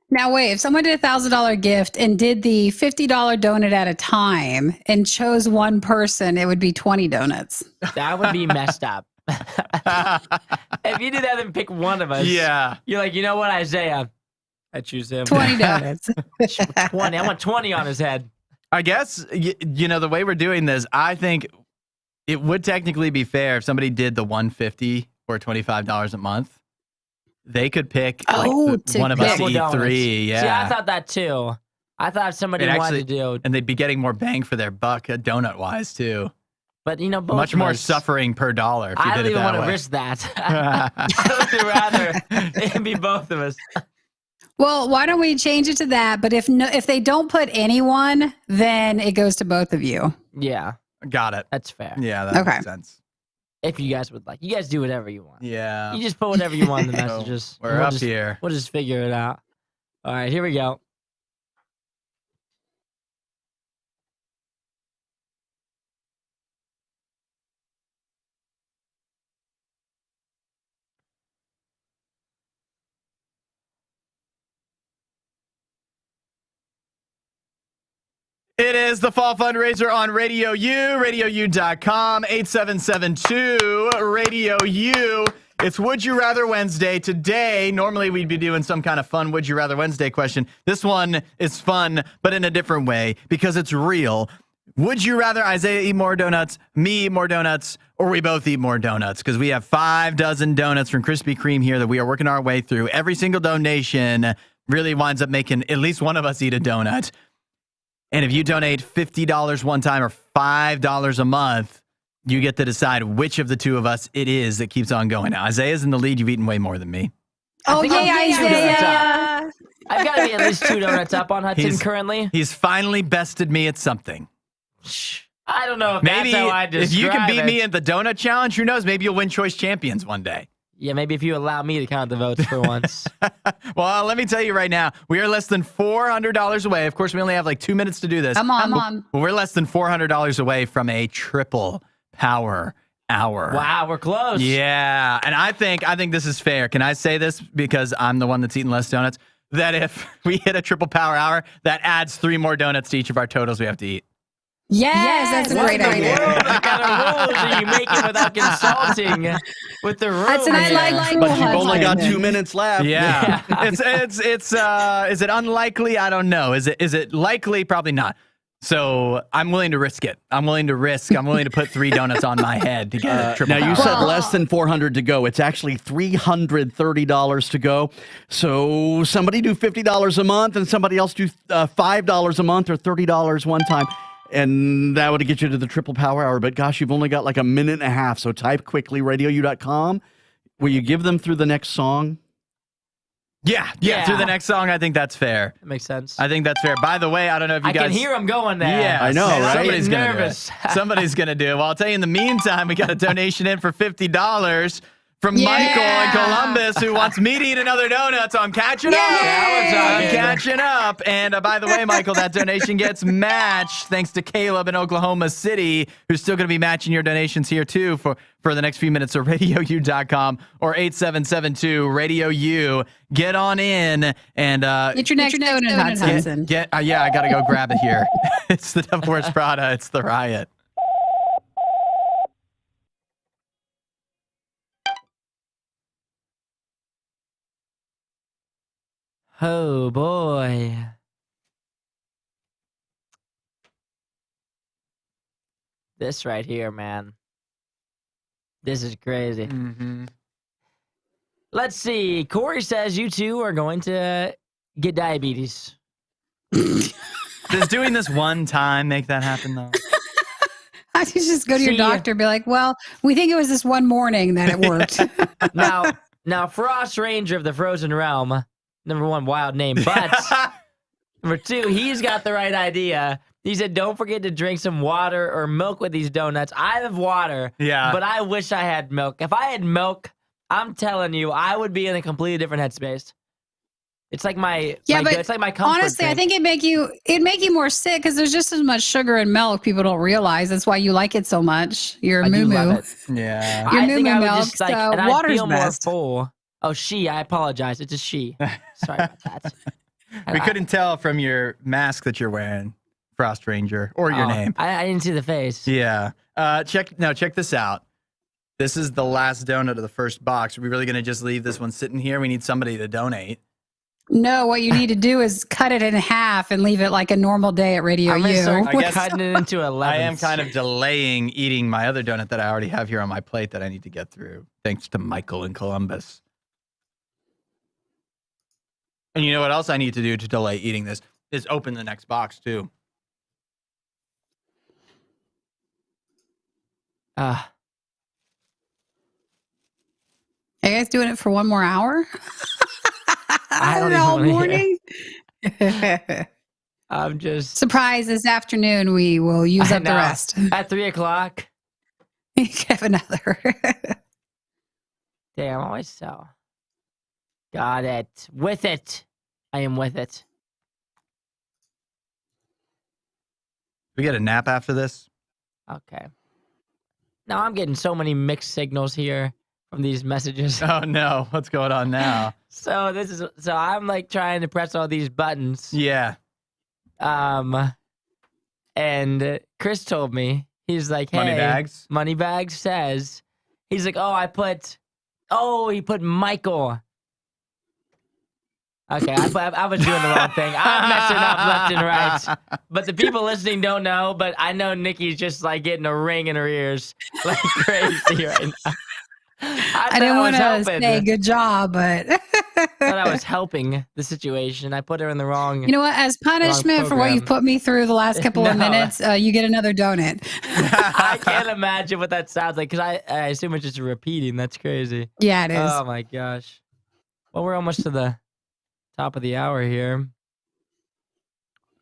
Speaker 2: Now wait, if someone did $1,000 gift and did the $50 donut at a time and chose one person, it would be 20 donuts.
Speaker 3: That would be messed up. If you do that, then pick one of us.
Speaker 1: Yeah.
Speaker 3: You're like, you know what, Isaiah? I choose him.
Speaker 2: 20 donuts.
Speaker 3: 20. I want 20 on his head.
Speaker 1: I guess, you know, the way we're doing this, I think it would technically be fair if somebody did the $150 or $25 a month. They could pick one of us to eat 3. Yeah.
Speaker 3: See, I thought that too. I thought somebody wanted to do.
Speaker 1: And they'd be getting more bang for their buck, donut-wise, too.
Speaker 3: But, you know, both
Speaker 1: much more suffering per dollar if you did it that way. I don't even want
Speaker 3: to risk that. I would rather it be both of us.
Speaker 2: Well, why don't we change it to that? But if they don't put anyone, then it goes to both of you.
Speaker 3: Yeah.
Speaker 1: Got it.
Speaker 3: That's fair.
Speaker 1: Yeah, that makes sense.
Speaker 3: If you guys would like. You guys do whatever you want.
Speaker 1: Yeah.
Speaker 3: You just put whatever you want in the messages.
Speaker 1: We're up here.
Speaker 3: We'll just figure it out. All right, here we go.
Speaker 1: It is the Fall Fundraiser on Radio U, RadioU.com, 8772 Radio U. It's Would You Rather Wednesday. Today, normally we'd be doing some kind of fun Would You Rather Wednesday question. This one is fun, but in a different way because it's real. Would you rather Isaiah eat more donuts, me eat more donuts, or we both eat more donuts? Because we have 5 dozen donuts from Krispy Kreme here that we are working our way through. Every single donation really winds up making at least one of us eat a donut. And if you donate $50 one time or $5 a month, you get to decide which of the two of us it is that keeps on going. Now, Isaiah's in the lead. You've eaten way more than me.
Speaker 2: Oh, yeah, Isaiah.
Speaker 3: I've got to be at least 2 donuts up on Hudson currently.
Speaker 1: He's finally bested me at something.
Speaker 3: I don't know if
Speaker 1: maybe
Speaker 3: that's how I describe
Speaker 1: if you can beat me at the donut challenge, who knows? Maybe you'll win Choice Champions one day.
Speaker 3: Yeah, maybe if you allow me to count the votes for once.
Speaker 1: Well, let me tell you right now, we are less than $400 away. Of course, we only have like 2 minutes to do this.
Speaker 2: Come on.
Speaker 1: Well, we're less than $400 away from a triple power hour.
Speaker 3: Wow, we're close.
Speaker 1: Yeah, and I think this is fair. Can I say this because I'm the one that's eating less donuts? That if we hit a triple power hour, that adds 3 more donuts to each of our totals we have to eat.
Speaker 2: Yes, that's a great idea.
Speaker 3: What kind of rules are you making without consulting with the rules?
Speaker 2: That's an
Speaker 5: but you've only got 2 minutes left.
Speaker 1: Yeah. It's is it unlikely? I don't know. Is it likely? Probably not. So I'm willing to risk it. I'm willing to put 3 donuts on my head to get a triple.
Speaker 5: Now you said less than 400 to go. It's actually $330 to go. So somebody do $50 a month and somebody else do $5 a month or $30 one time. And that would get you to the triple power hour. But gosh, you've only got like a minute and a half. So type quickly, RadioU.com. Will you give them through the next song?
Speaker 1: Yeah. Through the next song, I think that's fair.
Speaker 3: That makes sense.
Speaker 1: I think that's fair. By the way, I don't know if you guys...
Speaker 3: I can hear them going there.
Speaker 1: Yeah,
Speaker 5: I know, right?
Speaker 1: Somebody's gonna
Speaker 3: nervous.
Speaker 1: do it. Somebody's going to do it. Well, I'll tell you, in the meantime, we got a donation in for $50 from Michael in Columbus who wants me to eat another donut, so I'm catching up. I'm catching up. And by the way, Michael, that donation gets matched thanks to Caleb in Oklahoma City, who's still going to be matching your donations here, too, for the next few minutes. So RadioU.com or 8772 Radio U. Get on in and
Speaker 2: get your next donut, Hudson.
Speaker 1: Yeah, I got to go grab it here. It's the Devil Wears Prada. It's the Riot.
Speaker 3: Oh, boy. This right here, man. This is crazy.
Speaker 1: Mm-hmm.
Speaker 3: Let's see. Corey says you two are going to get diabetes.
Speaker 1: Does doing this one time make that happen, though?
Speaker 2: I should just go to your doctor and be like, well, we think it was this one morning that it worked.
Speaker 3: Now, Frost Ranger of the Frozen Realm, number 1, wild name, but number 2, he's got the right idea. He said, don't forget to drink some water or milk with these donuts. I have water, but I wish I had milk. If I had milk, I'm telling you, I would be in a completely different headspace. It's like my
Speaker 2: but
Speaker 3: it's like my comfort
Speaker 2: honestly,
Speaker 3: drink.
Speaker 2: I think it'd make you more sick because there's just as much sugar and milk. People don't realize that's why you like it so much. You're
Speaker 3: I do
Speaker 2: moo
Speaker 3: love
Speaker 2: moo.
Speaker 3: it.
Speaker 1: Yeah.
Speaker 2: Your
Speaker 3: I
Speaker 2: moo
Speaker 3: think
Speaker 2: moo
Speaker 3: I would
Speaker 2: milk.
Speaker 3: just like,
Speaker 2: So
Speaker 3: and I
Speaker 2: water's
Speaker 3: feel more
Speaker 2: best.
Speaker 3: full. Oh, I apologize. It's a she. Sorry about that.
Speaker 1: We couldn't tell from your mask that you're wearing, Frost Ranger, or your name.
Speaker 3: I didn't see the face.
Speaker 1: Yeah. Check this out. This is the last donut of the first box. Are we really going to just leave this one sitting here? We need somebody to donate.
Speaker 2: No, what you need to do is cut it in half and leave it like a normal day at Radio
Speaker 3: I'm gonna
Speaker 2: U.
Speaker 3: start
Speaker 1: I guess-
Speaker 3: cutting it into 11.
Speaker 1: I am kind of delaying eating my other donut that I already have here on my plate that I need to get through, thanks to Michael in Columbus. And you know what else I need to do to delay eating this is open the next box too.
Speaker 2: Are you guys doing it for one more hour?
Speaker 3: I don't even
Speaker 2: all
Speaker 3: wanna
Speaker 2: morning.
Speaker 3: I'm just
Speaker 2: Surprise! This afternoon we will use
Speaker 3: I
Speaker 2: up the
Speaker 3: know.
Speaker 2: rest.
Speaker 3: At 3:00.
Speaker 2: You can have another.
Speaker 3: Damn, always so. Got it. With it. I am with it.
Speaker 1: We get a nap after this?
Speaker 3: Okay. Now I'm getting so many mixed signals here from these messages.
Speaker 1: Oh no, what's going on now?
Speaker 3: So I'm like trying to press all these buttons.
Speaker 1: Yeah.
Speaker 3: And Chris told me, he's like, hey, Moneybags says, he's like, he put Michael. Okay, I was doing the wrong thing. I'm messing up left and right. But the people listening don't know, but I know Nikki's just like getting a ring in her ears like crazy right now.
Speaker 2: I didn't want to say good job, but
Speaker 3: thought I was helping the situation. I put her in the wrong.
Speaker 2: You know what? As punishment for what you've put me through the last couple of minutes, you get another donut.
Speaker 3: I can't imagine what that sounds like because I assume it's just repeating. That's crazy.
Speaker 2: Yeah, it is.
Speaker 3: Oh my gosh. Well, we're almost to the top of the hour here.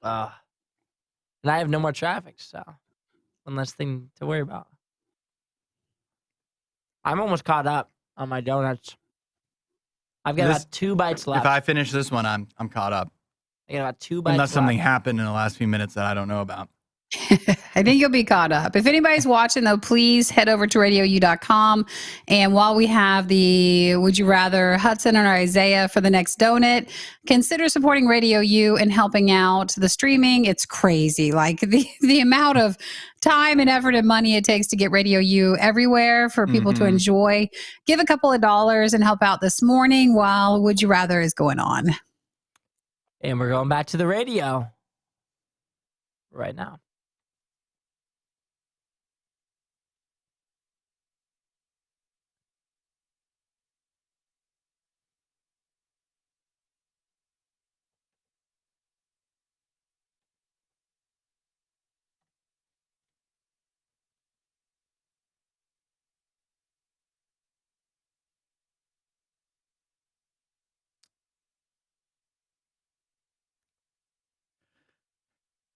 Speaker 3: And I have no more traffic, so one less thing to worry about. I'm almost caught up on my donuts. I've got about 2 bites left.
Speaker 1: If I finish this one, I'm caught up.
Speaker 3: I got about 2 bites
Speaker 1: Unless
Speaker 3: left.
Speaker 1: something happened in the last few minutes that I don't know about.
Speaker 2: I think you'll be caught up. If anybody's watching, though, please head over to RadioU.com. And while we have the Would You Rather Hudson or Isaiah for the next donut, consider supporting Radio U and helping out the streaming. It's crazy. Like the amount of time and effort and money it takes to get Radio U everywhere for people to enjoy. Give a couple of dollars and help out this morning while Would You Rather is going on.
Speaker 3: And we're going back to the radio right now.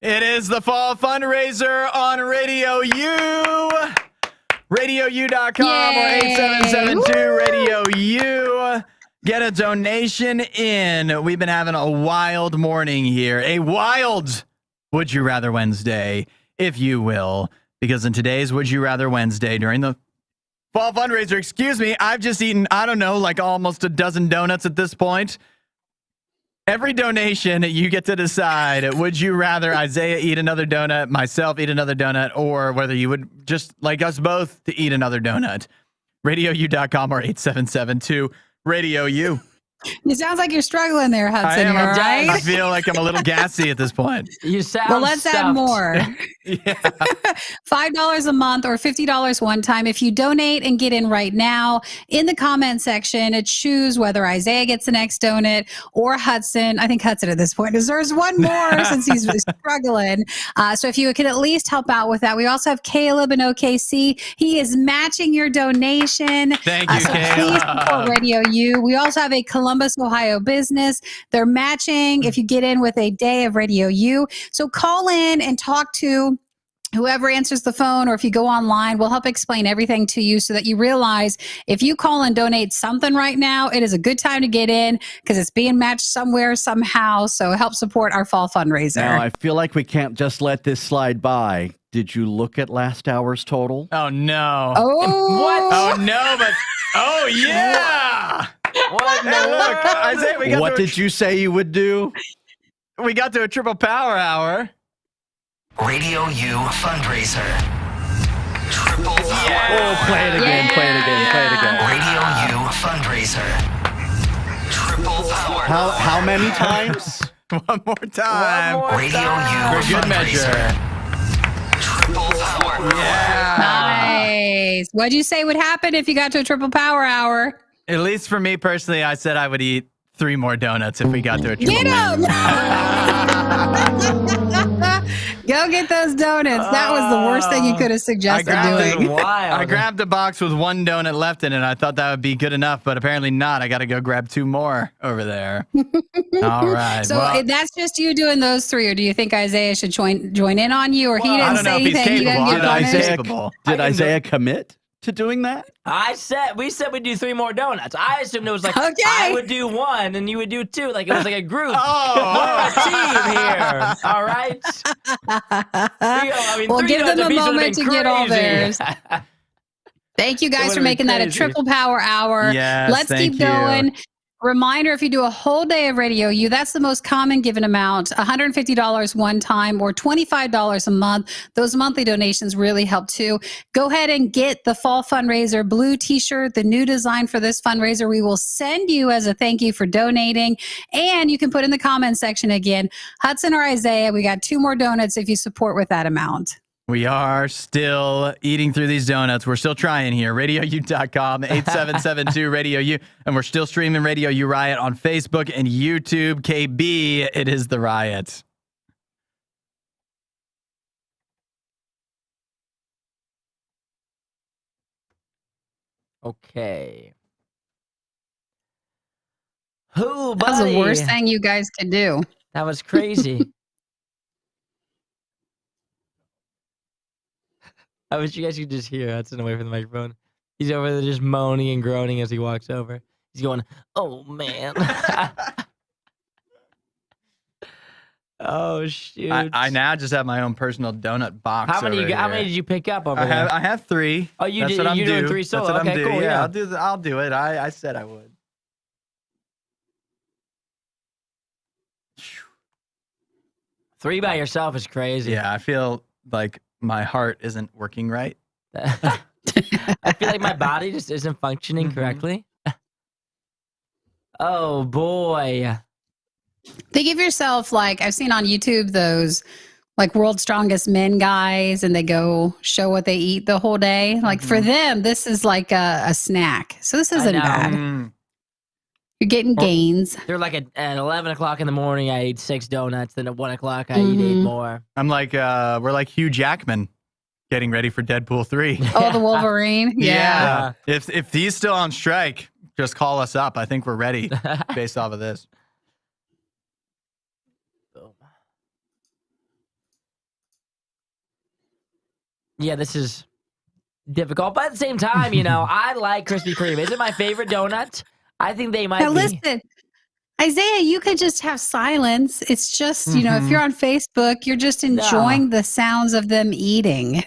Speaker 1: It is the fall fundraiser on Radio U. RadioU.com or 8772 Radio U. Get a donation in. We've been having a wild morning here. A wild Would You Rather Wednesday, if you will. Because in today's Would You Rather Wednesday, during the fall fundraiser, I've just eaten, I don't know, like almost a dozen donuts at this point. Every donation, you get to decide, would you rather Isaiah eat another donut, myself eat another donut, or whether you would just like us both to eat another donut. RadioU.com or 8772 Radio U.
Speaker 2: It sounds like you're struggling there, Hudson.
Speaker 1: I am.
Speaker 2: All right?
Speaker 1: I feel like I'm a little gassy at this point.
Speaker 3: You sound
Speaker 2: Well, let's add more.
Speaker 1: Yeah.
Speaker 2: $5 a month or $50 one time. If you donate and get in right now, in the comment section, choose whether Isaiah gets the next donut or Hudson. I think Hudson at this point deserves one more since he's struggling. So if you could at least help out with that. We also have Caleb in OKC. He is matching your donation.
Speaker 1: Thank you,
Speaker 2: so
Speaker 1: Caleb.
Speaker 2: Please support Radio U. We also have a Columbus, Ohio business. They're matching if you get in with a day of Radio U. So call in and talk to whoever answers the phone, or if you go online, we'll help explain everything to you so that you realize if you call and donate something right now, it is a good time to get in because it's being matched somewhere, somehow. So help support our fall fundraiser.
Speaker 5: Now, I feel like we can't just let this slide by. Did you look at last hour's total?
Speaker 1: Oh, no.
Speaker 2: Oh,
Speaker 3: What?
Speaker 1: Oh, no, but... Oh, yeah!
Speaker 3: What?
Speaker 1: Hey, look, Isaiah, we got
Speaker 5: What did you say you would do?
Speaker 1: We got to a triple power hour.
Speaker 7: Radio U fundraiser. Triple power.
Speaker 5: Oh, play it again,
Speaker 2: Yeah.
Speaker 5: play it again, play it again.
Speaker 7: Radio U fundraiser. Triple power.
Speaker 5: How many times?
Speaker 1: One more time.
Speaker 3: One more
Speaker 7: Radio
Speaker 3: time.
Speaker 7: U
Speaker 1: For good measure.
Speaker 7: fundraiser. Triple power.
Speaker 1: Yeah.
Speaker 2: nice. What'd you say would happen if you got to a triple power hour?
Speaker 1: At least for me personally, I said I would eat 3 more donuts if we got to a triple
Speaker 2: Get
Speaker 1: power.
Speaker 2: them! Go get those donuts. That was the worst thing you could have suggested
Speaker 1: grabbed
Speaker 2: doing.
Speaker 3: Wild.
Speaker 1: I grabbed a box with 1 donut left in it. I thought that would be good enough, but apparently not. I got to go grab 2 more over there. All right.
Speaker 2: So
Speaker 1: well,
Speaker 2: that's just you doing those 3, or do you think Isaiah should join in on you, or he
Speaker 1: I
Speaker 2: didn't
Speaker 1: don't know
Speaker 2: say
Speaker 1: if he's
Speaker 2: anything? He
Speaker 1: capable.
Speaker 2: didn't
Speaker 1: I
Speaker 2: get
Speaker 1: don't know if he's
Speaker 2: donuts?
Speaker 1: capable.
Speaker 5: Did Isaiah commit to doing that?
Speaker 3: We said we'd do 3 more donuts. I assumed it was like
Speaker 2: Okay.
Speaker 3: I would do 1 and you would do 2. Like it was like a group.
Speaker 1: Oh.
Speaker 3: We're a team here. All right.
Speaker 2: Well,
Speaker 3: 3
Speaker 2: give them
Speaker 3: donuts
Speaker 2: a
Speaker 3: apiece would've
Speaker 2: moment
Speaker 3: been
Speaker 2: to get all
Speaker 3: crazy.
Speaker 2: theirs. Thank you guys
Speaker 3: would've
Speaker 2: for
Speaker 3: been
Speaker 2: making that a
Speaker 3: crazy.
Speaker 2: triple power hour.
Speaker 1: Yes,
Speaker 2: Let's
Speaker 1: thank
Speaker 2: keep
Speaker 1: you.
Speaker 2: going. Reminder, if you do a whole day of Radio U, that's the most common given amount, $150 one time or $25 a month. Those monthly donations really help too. Go ahead and get the Fall Fundraiser blue t-shirt, the new design for this fundraiser. We will send you as a thank you for donating. And you can put in the comment section again, Hudson or Isaiah, we got 2 more donuts if you support with that amount.
Speaker 1: We are still eating through these donuts. We're still trying here. RadioU.com, 8772 Radio U. And we're still streaming Radio U Riot on Facebook and YouTube. KB, it is the Riot.
Speaker 3: Okay. Who, buddy?
Speaker 2: That was the worst thing you guys could do.
Speaker 3: That was crazy. I wish you guys could just hear Hudson away from the microphone. He's over there just moaning and groaning as he walks over. He's going, "Oh man." Oh shoot!
Speaker 1: I now just have my own personal donut box.
Speaker 3: How many?
Speaker 1: over
Speaker 3: How
Speaker 1: here.
Speaker 3: many did you pick up over
Speaker 1: I
Speaker 3: there?
Speaker 1: have 3.
Speaker 3: Oh, you
Speaker 1: That's
Speaker 3: did.
Speaker 1: what I'm
Speaker 3: You're doing
Speaker 1: due.
Speaker 3: 3 solo.
Speaker 1: That's what I'm
Speaker 3: Okay,
Speaker 1: due.
Speaker 3: cool.
Speaker 1: Yeah,
Speaker 3: Yeah.
Speaker 1: I'll do it. I said I would.
Speaker 3: 3 by yourself is crazy.
Speaker 1: Yeah, I feel like my heart isn't working right.
Speaker 3: I feel like my body just isn't functioning correctly. Oh boy.
Speaker 2: Think of yourself like I've seen on YouTube those like World's Strongest Men guys, and they go show what they eat the whole day. Like for them, this is like a snack. So this isn't
Speaker 3: know.
Speaker 2: bad.
Speaker 1: Mm.
Speaker 2: You're getting gains.
Speaker 3: They're like at 11 o'clock in the morning, I ate 6 donuts. Then at 1 o'clock, I eat 8 more.
Speaker 1: I'm like, we're like Hugh Jackman getting ready for Deadpool 3.
Speaker 2: Oh, the Wolverine. Yeah.
Speaker 1: If he's still on strike, just call us up. I think we're ready based off of this.
Speaker 3: Yeah, this is difficult. But at the same time, you know, I like Krispy Kreme. Is it my favorite donut? I think they might
Speaker 2: Now
Speaker 3: be.
Speaker 2: listen, Isaiah, you could just have silence. It's just, you know, if you're on Facebook, you're just enjoying the sounds of them eating.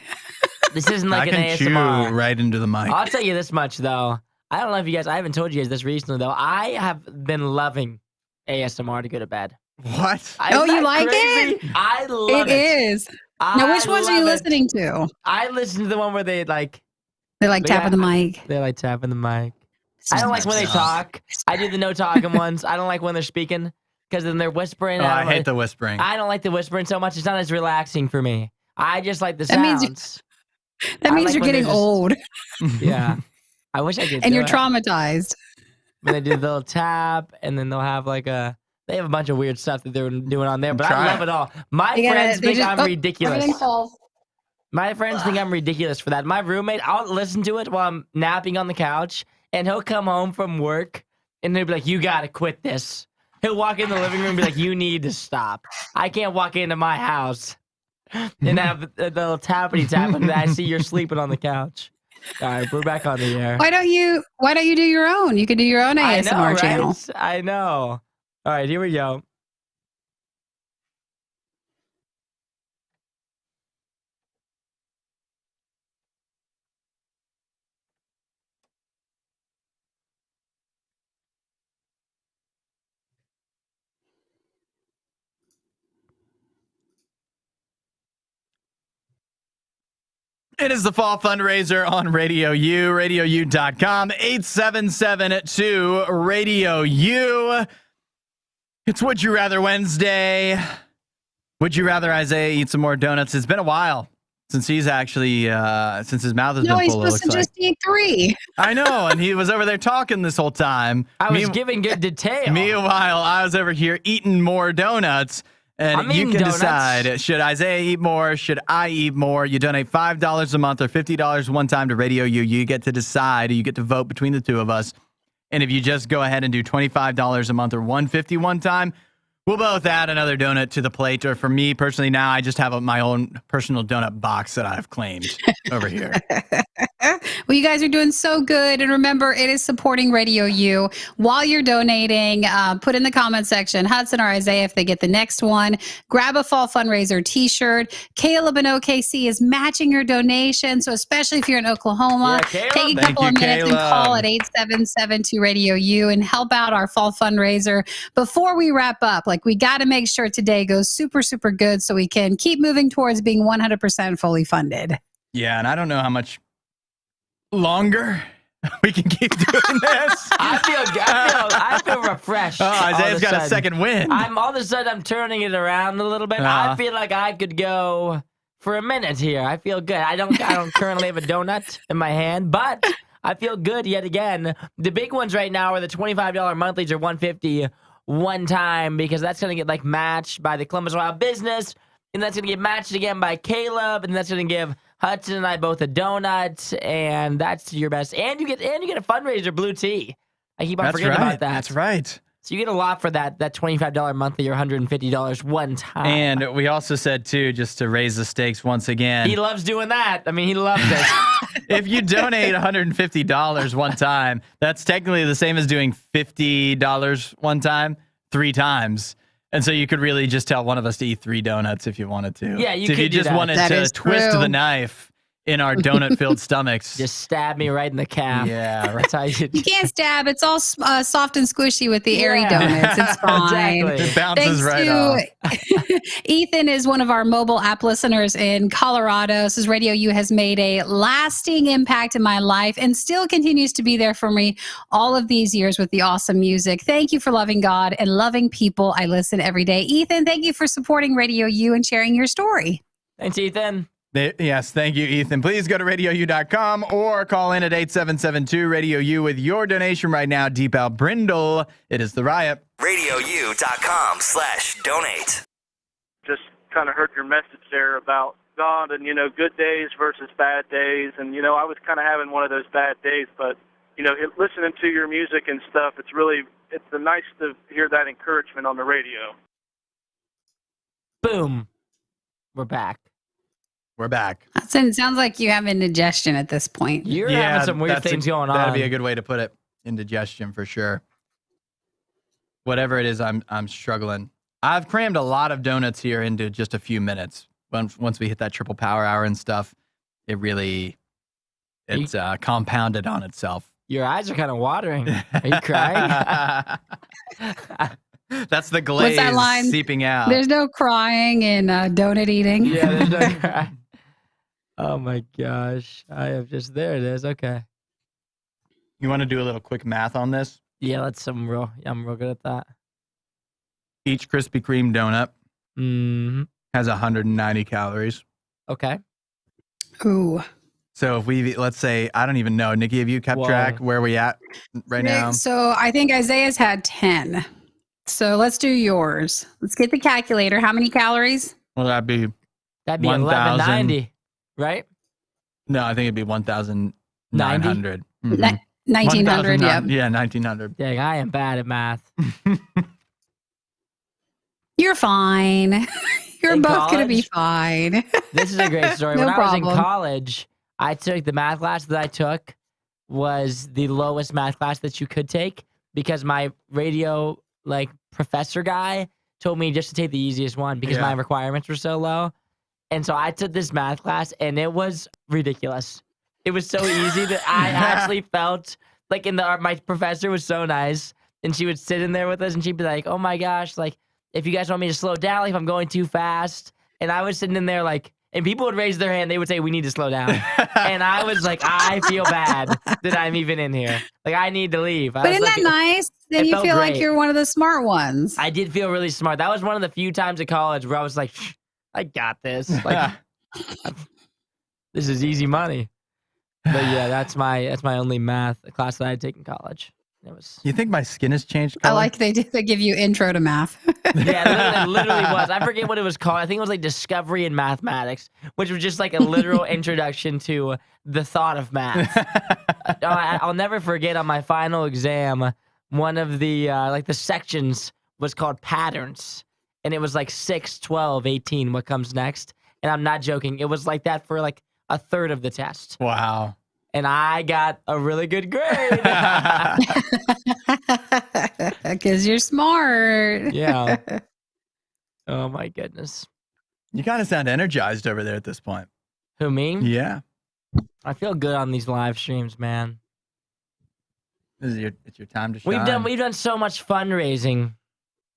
Speaker 3: This isn't like
Speaker 1: I
Speaker 3: an
Speaker 1: can
Speaker 3: ASMR.
Speaker 1: chew right into the mic.
Speaker 3: I'll tell you this much, though. I don't know if you guys, I haven't told you guys this recently, though. I have been loving ASMR to go to bed.
Speaker 1: What?
Speaker 2: Oh, you like it?
Speaker 3: I love it.
Speaker 2: It is. Now, which ones are you
Speaker 3: love it.
Speaker 2: listening to?
Speaker 3: I listen to the one where they like
Speaker 2: They like tapping the mic.
Speaker 3: They like tapping the mic. I don't like when they talk. I do the no talking ones. I don't like when they're speaking because then they're whispering.
Speaker 1: Oh, I
Speaker 3: don't
Speaker 1: hate the whispering.
Speaker 3: I don't like the whispering so much. It's not as relaxing for me. I just like the
Speaker 2: That means
Speaker 3: sounds.
Speaker 2: That
Speaker 3: I
Speaker 2: means
Speaker 3: like
Speaker 2: you're
Speaker 3: when
Speaker 2: getting
Speaker 3: they're just-
Speaker 2: old
Speaker 3: Yeah. I wish I could.
Speaker 2: and
Speaker 3: do
Speaker 2: you're
Speaker 3: it.
Speaker 2: traumatized.
Speaker 3: When they do the little tap, and then they'll have like they have a bunch of weird stuff that they're doing on there, but
Speaker 1: Try
Speaker 3: I
Speaker 1: it.
Speaker 3: love it all. My
Speaker 2: They gotta-
Speaker 3: friends
Speaker 2: they
Speaker 3: think
Speaker 2: just-
Speaker 3: I'm
Speaker 2: oh,
Speaker 3: ridiculous.
Speaker 2: everything falls.
Speaker 3: My friends think I'm ridiculous for that. My roommate, I'll listen to it while I'm napping on the couch, and he'll come home from work, and he'll be like, "You gotta quit this." He'll walk in the living room and be like, "You need to stop. I can't walk into my house and have the little tappity tap, and I see you're sleeping on the couch. All right, we're back on the air.
Speaker 2: Why don't you do your own? You could do your own ASMR channel.
Speaker 3: I know. All right, here we go.
Speaker 1: It is the fall fundraiser on Radio U, RadioU.com, 877-2-Radio-U. It's Would You Rather Wednesday. Would you rather Isaiah eat some more donuts? It's been a while since he's actually, since his mouth has been full.
Speaker 2: No, he's supposed to just eat 3.
Speaker 1: I know, and he was over there talking this whole time.
Speaker 3: I was giving good detail.
Speaker 1: Meanwhile, I was over here eating more donuts. And you can decide, should Isaiah eat more? Should I eat more? You donate $5 a month or $50 one time to Radio U. You get to decide. You get to vote between the two of us. And if you just go ahead and do $25 a month or $150 one time, we'll both add another donut to the plate. Or for me personally, now I just have my own personal donut box that I've claimed over here.
Speaker 2: Well, you guys are doing so good. And remember, it is supporting Radio U. While you're donating, put in the comment section, Hudson or Isaiah, if they get the next one. Grab a fall fundraiser t-shirt. Caleb in OKC is matching your donation. So especially if you're in Oklahoma, take a couple of minutes and call at 877-2-Radio-U and help out our fall fundraiser. Before we wrap up, we got to make sure today goes super, super good so we can keep moving towards being 100% fully funded.
Speaker 1: Yeah, and I don't know how much longer we can keep doing this.
Speaker 3: I feel refreshed.
Speaker 1: Oh, Isaiah's got a second win.
Speaker 3: All of a sudden I'm turning it around a little bit. I feel like I could go for a minute here. I feel good. I don't currently have a donut in my hand, but I feel good yet again. The big ones right now are the $25 monthlies or $150 one time, because that's going to get matched by the Columbus Ohio Business, and that's going to get matched again by Caleb, and that's going to give Hudson and I both a donut, and that's your best. And you get a fundraiser blue tea. I keep on forgetting about that.
Speaker 1: That's right.
Speaker 3: So you get a lot for that $25 monthly or $150 one time.
Speaker 1: And we also said, too, just to raise the stakes once again.
Speaker 3: He loves doing that. I mean, he loves it.
Speaker 1: If you donate $150 one time, that's technically the same as doing $50 one time, 3 times. And so you could really just tell one of us to eat 3 donuts if you wanted to.
Speaker 3: Yeah, you
Speaker 1: so
Speaker 3: could
Speaker 1: if you just wanted to twist the knife in our donut-filled stomachs.
Speaker 3: Just stab me right in the calf.
Speaker 1: Yeah,
Speaker 3: that's how
Speaker 2: you can't stab. It's all soft and squishy with the airy donuts. It's fine.
Speaker 1: Exactly. It bounces right off.
Speaker 2: Ethan is one of our mobile app listeners in Colorado. Says Radio U has made a lasting impact in my life and still continues to be there for me all of these years with the awesome music. Thank you for loving God and loving people. I listen every day. Ethan, thank you for supporting Radio U and sharing your story.
Speaker 3: Thanks, Ethan.
Speaker 1: Yes, thank you, Ethan. Please go to RadioU.com or call in at 877-2-Radio-U with your donation right now. Deep out Brindle. It is the Riot.
Speaker 7: RadioU.com/donate.
Speaker 8: Just kind of heard your message there about God and, good days versus bad days. And, I was kind of having one of those bad days, but, listening to your music and stuff, it's nice to hear that encouragement on the radio.
Speaker 3: Boom. We're back.
Speaker 1: We're back.
Speaker 2: It sounds like you have indigestion at this point.
Speaker 3: You're having some weird things going on.
Speaker 1: That'd be a good way to put it. Indigestion for sure. Whatever it is, I'm struggling. I've crammed a lot of donuts here into just a few minutes. Once we hit that triple power hour and stuff, it's compounded on itself.
Speaker 3: Your eyes are kind of watering. Are you crying?
Speaker 1: That's the glaze seeping out.
Speaker 2: There's no crying in donut eating.
Speaker 3: Yeah, there's no crying. Oh my gosh. There it is. Okay.
Speaker 1: You want to do a little quick math on this?
Speaker 3: Yeah, I'm real good at that.
Speaker 1: Each Krispy Kreme donut has 190 calories.
Speaker 3: Okay.
Speaker 2: Ooh.
Speaker 1: So if let's say, I don't even know, Nikki, have you kept track where we at right now?
Speaker 2: So I think Isaiah's had 10. So let's do yours. Let's get the calculator. How many calories?
Speaker 1: Well, that'd be
Speaker 3: 1190, right?
Speaker 1: No, I think it'd be 1,900.
Speaker 2: 1,900, yeah.
Speaker 1: Yeah, 1,900.
Speaker 3: Dang, I am bad at math.
Speaker 2: You're fine. You're both going to be fine.
Speaker 3: This is a great story.
Speaker 2: No
Speaker 3: When I was in
Speaker 2: problem.
Speaker 3: college, I took the math class that I took was the lowest math class that you could take because my radio professor guy told me just to take the easiest one because my requirements were so low. And so I took this math class and it was ridiculous. It was so easy that I actually felt like my professor was so nice and she would sit in there with us and she'd be like, oh my gosh, like if you guys want me to slow down, like if I'm going too fast. And I was sitting in there and people would raise their hand. They would say, we need to slow down. And I was like, I feel bad that I'm even in here. Like, I need to leave.
Speaker 2: But isn't that nice? Then you feel like you're one of the smart ones.
Speaker 3: I did feel really smart. That was one of the few times at college where I was like, I got this. Like, this is easy money. But yeah, that's my only math class that I had taken in college. It was.
Speaker 1: You think my skin has changed color?
Speaker 2: I like they give you intro to math.
Speaker 3: Yeah, it literally was. I forget what it was called. I think it was like Discovery in Mathematics, which was just like a literal introduction to the thought of math. I'll never forget on my final exam, one of the the sections was called patterns. And it was like 6, 12, 18, what comes next. And I'm not joking. It was like that for like a third of the test.
Speaker 1: Wow.
Speaker 3: And I got a really good grade.
Speaker 2: Because you're smart.
Speaker 3: Yeah. Oh, my goodness.
Speaker 1: You kind of sound energized over there at this point.
Speaker 3: Who, me?
Speaker 1: Yeah.
Speaker 3: I feel good on these live streams, man.
Speaker 1: It's your time to shine.
Speaker 3: We've done so much fundraising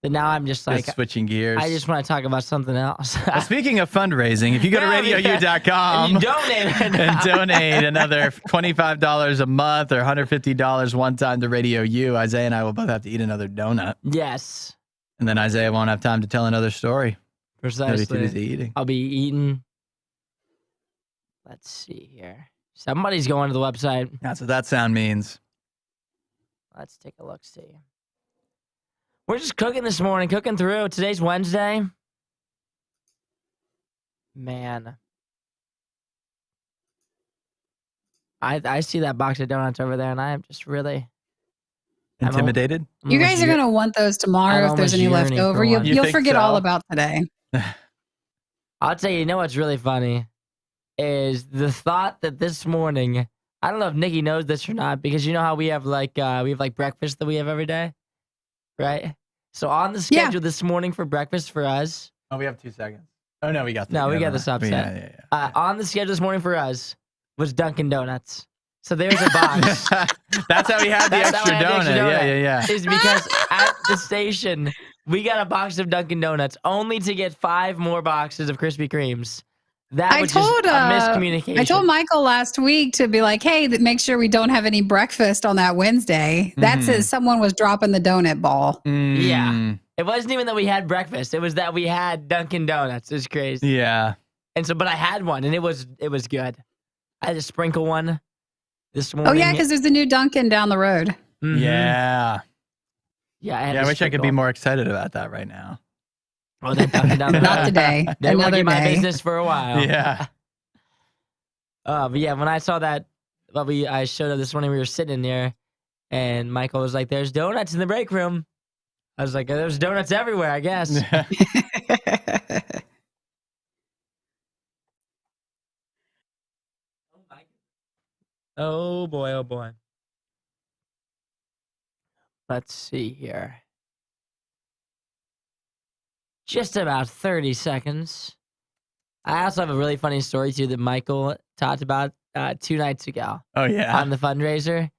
Speaker 3: that now I'm just like
Speaker 1: switching gears.
Speaker 3: I just want to talk about something else.
Speaker 1: Well, speaking of fundraising, if you go to RadioU.com
Speaker 3: and you donate
Speaker 1: and donate another $25 a month or $150 one time to Radio U, Isaiah and I will both have to eat another donut.
Speaker 3: Yes.
Speaker 1: And then Isaiah won't have time to tell another story.
Speaker 3: Precisely.
Speaker 1: He's eating.
Speaker 3: I'll be eating. Let's see here. Somebody's going to the website.
Speaker 1: That's what that sound means.
Speaker 3: Let's take a look. See. We're just cooking this morning, cooking through. Today's Wednesday. Man. I see that box of donuts over there, and I am just really
Speaker 1: intimidated.
Speaker 2: You guys are going to want those tomorrow if there's any left over. You'll forget all about today.
Speaker 3: I'll tell you, you know what's really funny is the thought that this morning, I don't know if Nikki knows this or not, because you know how we have like breakfast that we have every day? Right? So on the schedule this morning for breakfast for us.
Speaker 1: Oh, we have 2 seconds. Oh, no, we got this.
Speaker 3: No, we got this upset.
Speaker 1: Yeah.
Speaker 3: On the schedule this morning for us was Dunkin' Donuts. So there's a box.
Speaker 1: That's how we had the extra donut. Yeah.
Speaker 3: Is because at the station, we got a box of Dunkin' Donuts only to get 5 more boxes of Krispy Kremes. That was just a miscommunication.
Speaker 2: I told Michael last week to be like, hey, make sure we don't have any breakfast on that Wednesday. That's it. Someone was dropping the donut ball.
Speaker 3: Yeah. It wasn't even that we had breakfast. It was that we had Dunkin' Donuts. It was crazy.
Speaker 1: Yeah.
Speaker 3: And so, but I had one, and it was good. I had a sprinkle one this morning.
Speaker 2: Oh, yeah, because there's a new Dunkin' down the road.
Speaker 3: Mm-hmm.
Speaker 1: Yeah.
Speaker 3: Yeah,
Speaker 1: I wish I could be more excited about that right now.
Speaker 3: Oh, they're Dunkin' down the road.
Speaker 2: Not today.
Speaker 3: They won't
Speaker 2: Another
Speaker 3: get my
Speaker 2: day.
Speaker 3: business for a while.
Speaker 1: Yeah.
Speaker 3: But yeah, when I saw that, I showed up this morning, we were sitting in there, and Michael was like, there's donuts in the break room. I was like, there's donuts everywhere, I guess. Oh, boy, oh, boy. Let's see here. Just about 30 seconds. I also have a really funny story, too, that Michael talked about 2 nights ago.
Speaker 1: Oh, yeah.
Speaker 3: On the fundraiser.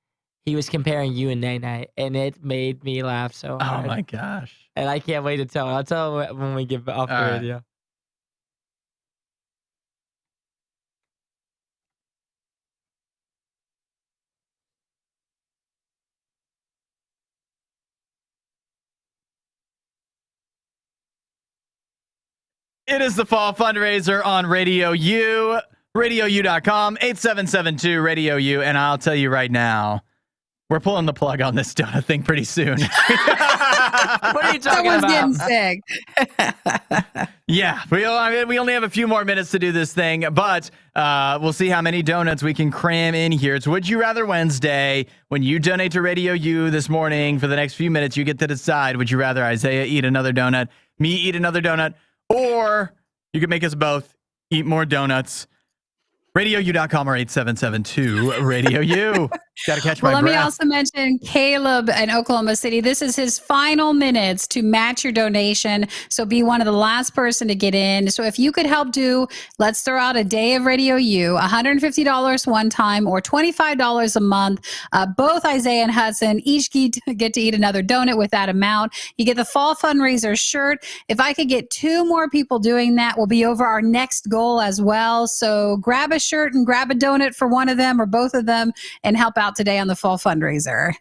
Speaker 3: He was comparing you and Nene, and it made me laugh so hard.
Speaker 1: Oh, my gosh.
Speaker 3: And I can't wait to tell him. I'll tell him when we get off the radio.
Speaker 1: It is the fall fundraiser on Radio U, RadioU.com, 8772 Radio U, and I'll tell you right now, we're pulling the plug on this donut thing pretty soon.
Speaker 3: What are you talking about?
Speaker 2: Someone's getting sick.
Speaker 1: Yeah, we only have a few more minutes to do this thing, but we'll see how many donuts we can cram in here. It's Would You Rather Wednesday. When you donate to Radio U this morning for the next few minutes, you get to decide, would you rather Isaiah eat another donut, me eat another donut, Or you can make us both eat more donuts. RadioU.com or 8772 Radio U. Got to catch my breath.
Speaker 2: Let me also mention Caleb in Oklahoma City. This is his final minutes to match your donation. So be one of the last person to get in. So if you could help let's throw out a day of Radio U, $150 one time or $25 a month. Both Isaiah and Hudson each get to eat another donut with that amount. You get the fall fundraiser shirt. If I could get 2 more people doing that, we'll be over our next goal as well. So grab a shirt and grab a donut for one of them or both of them and help out today on the fall fundraiser.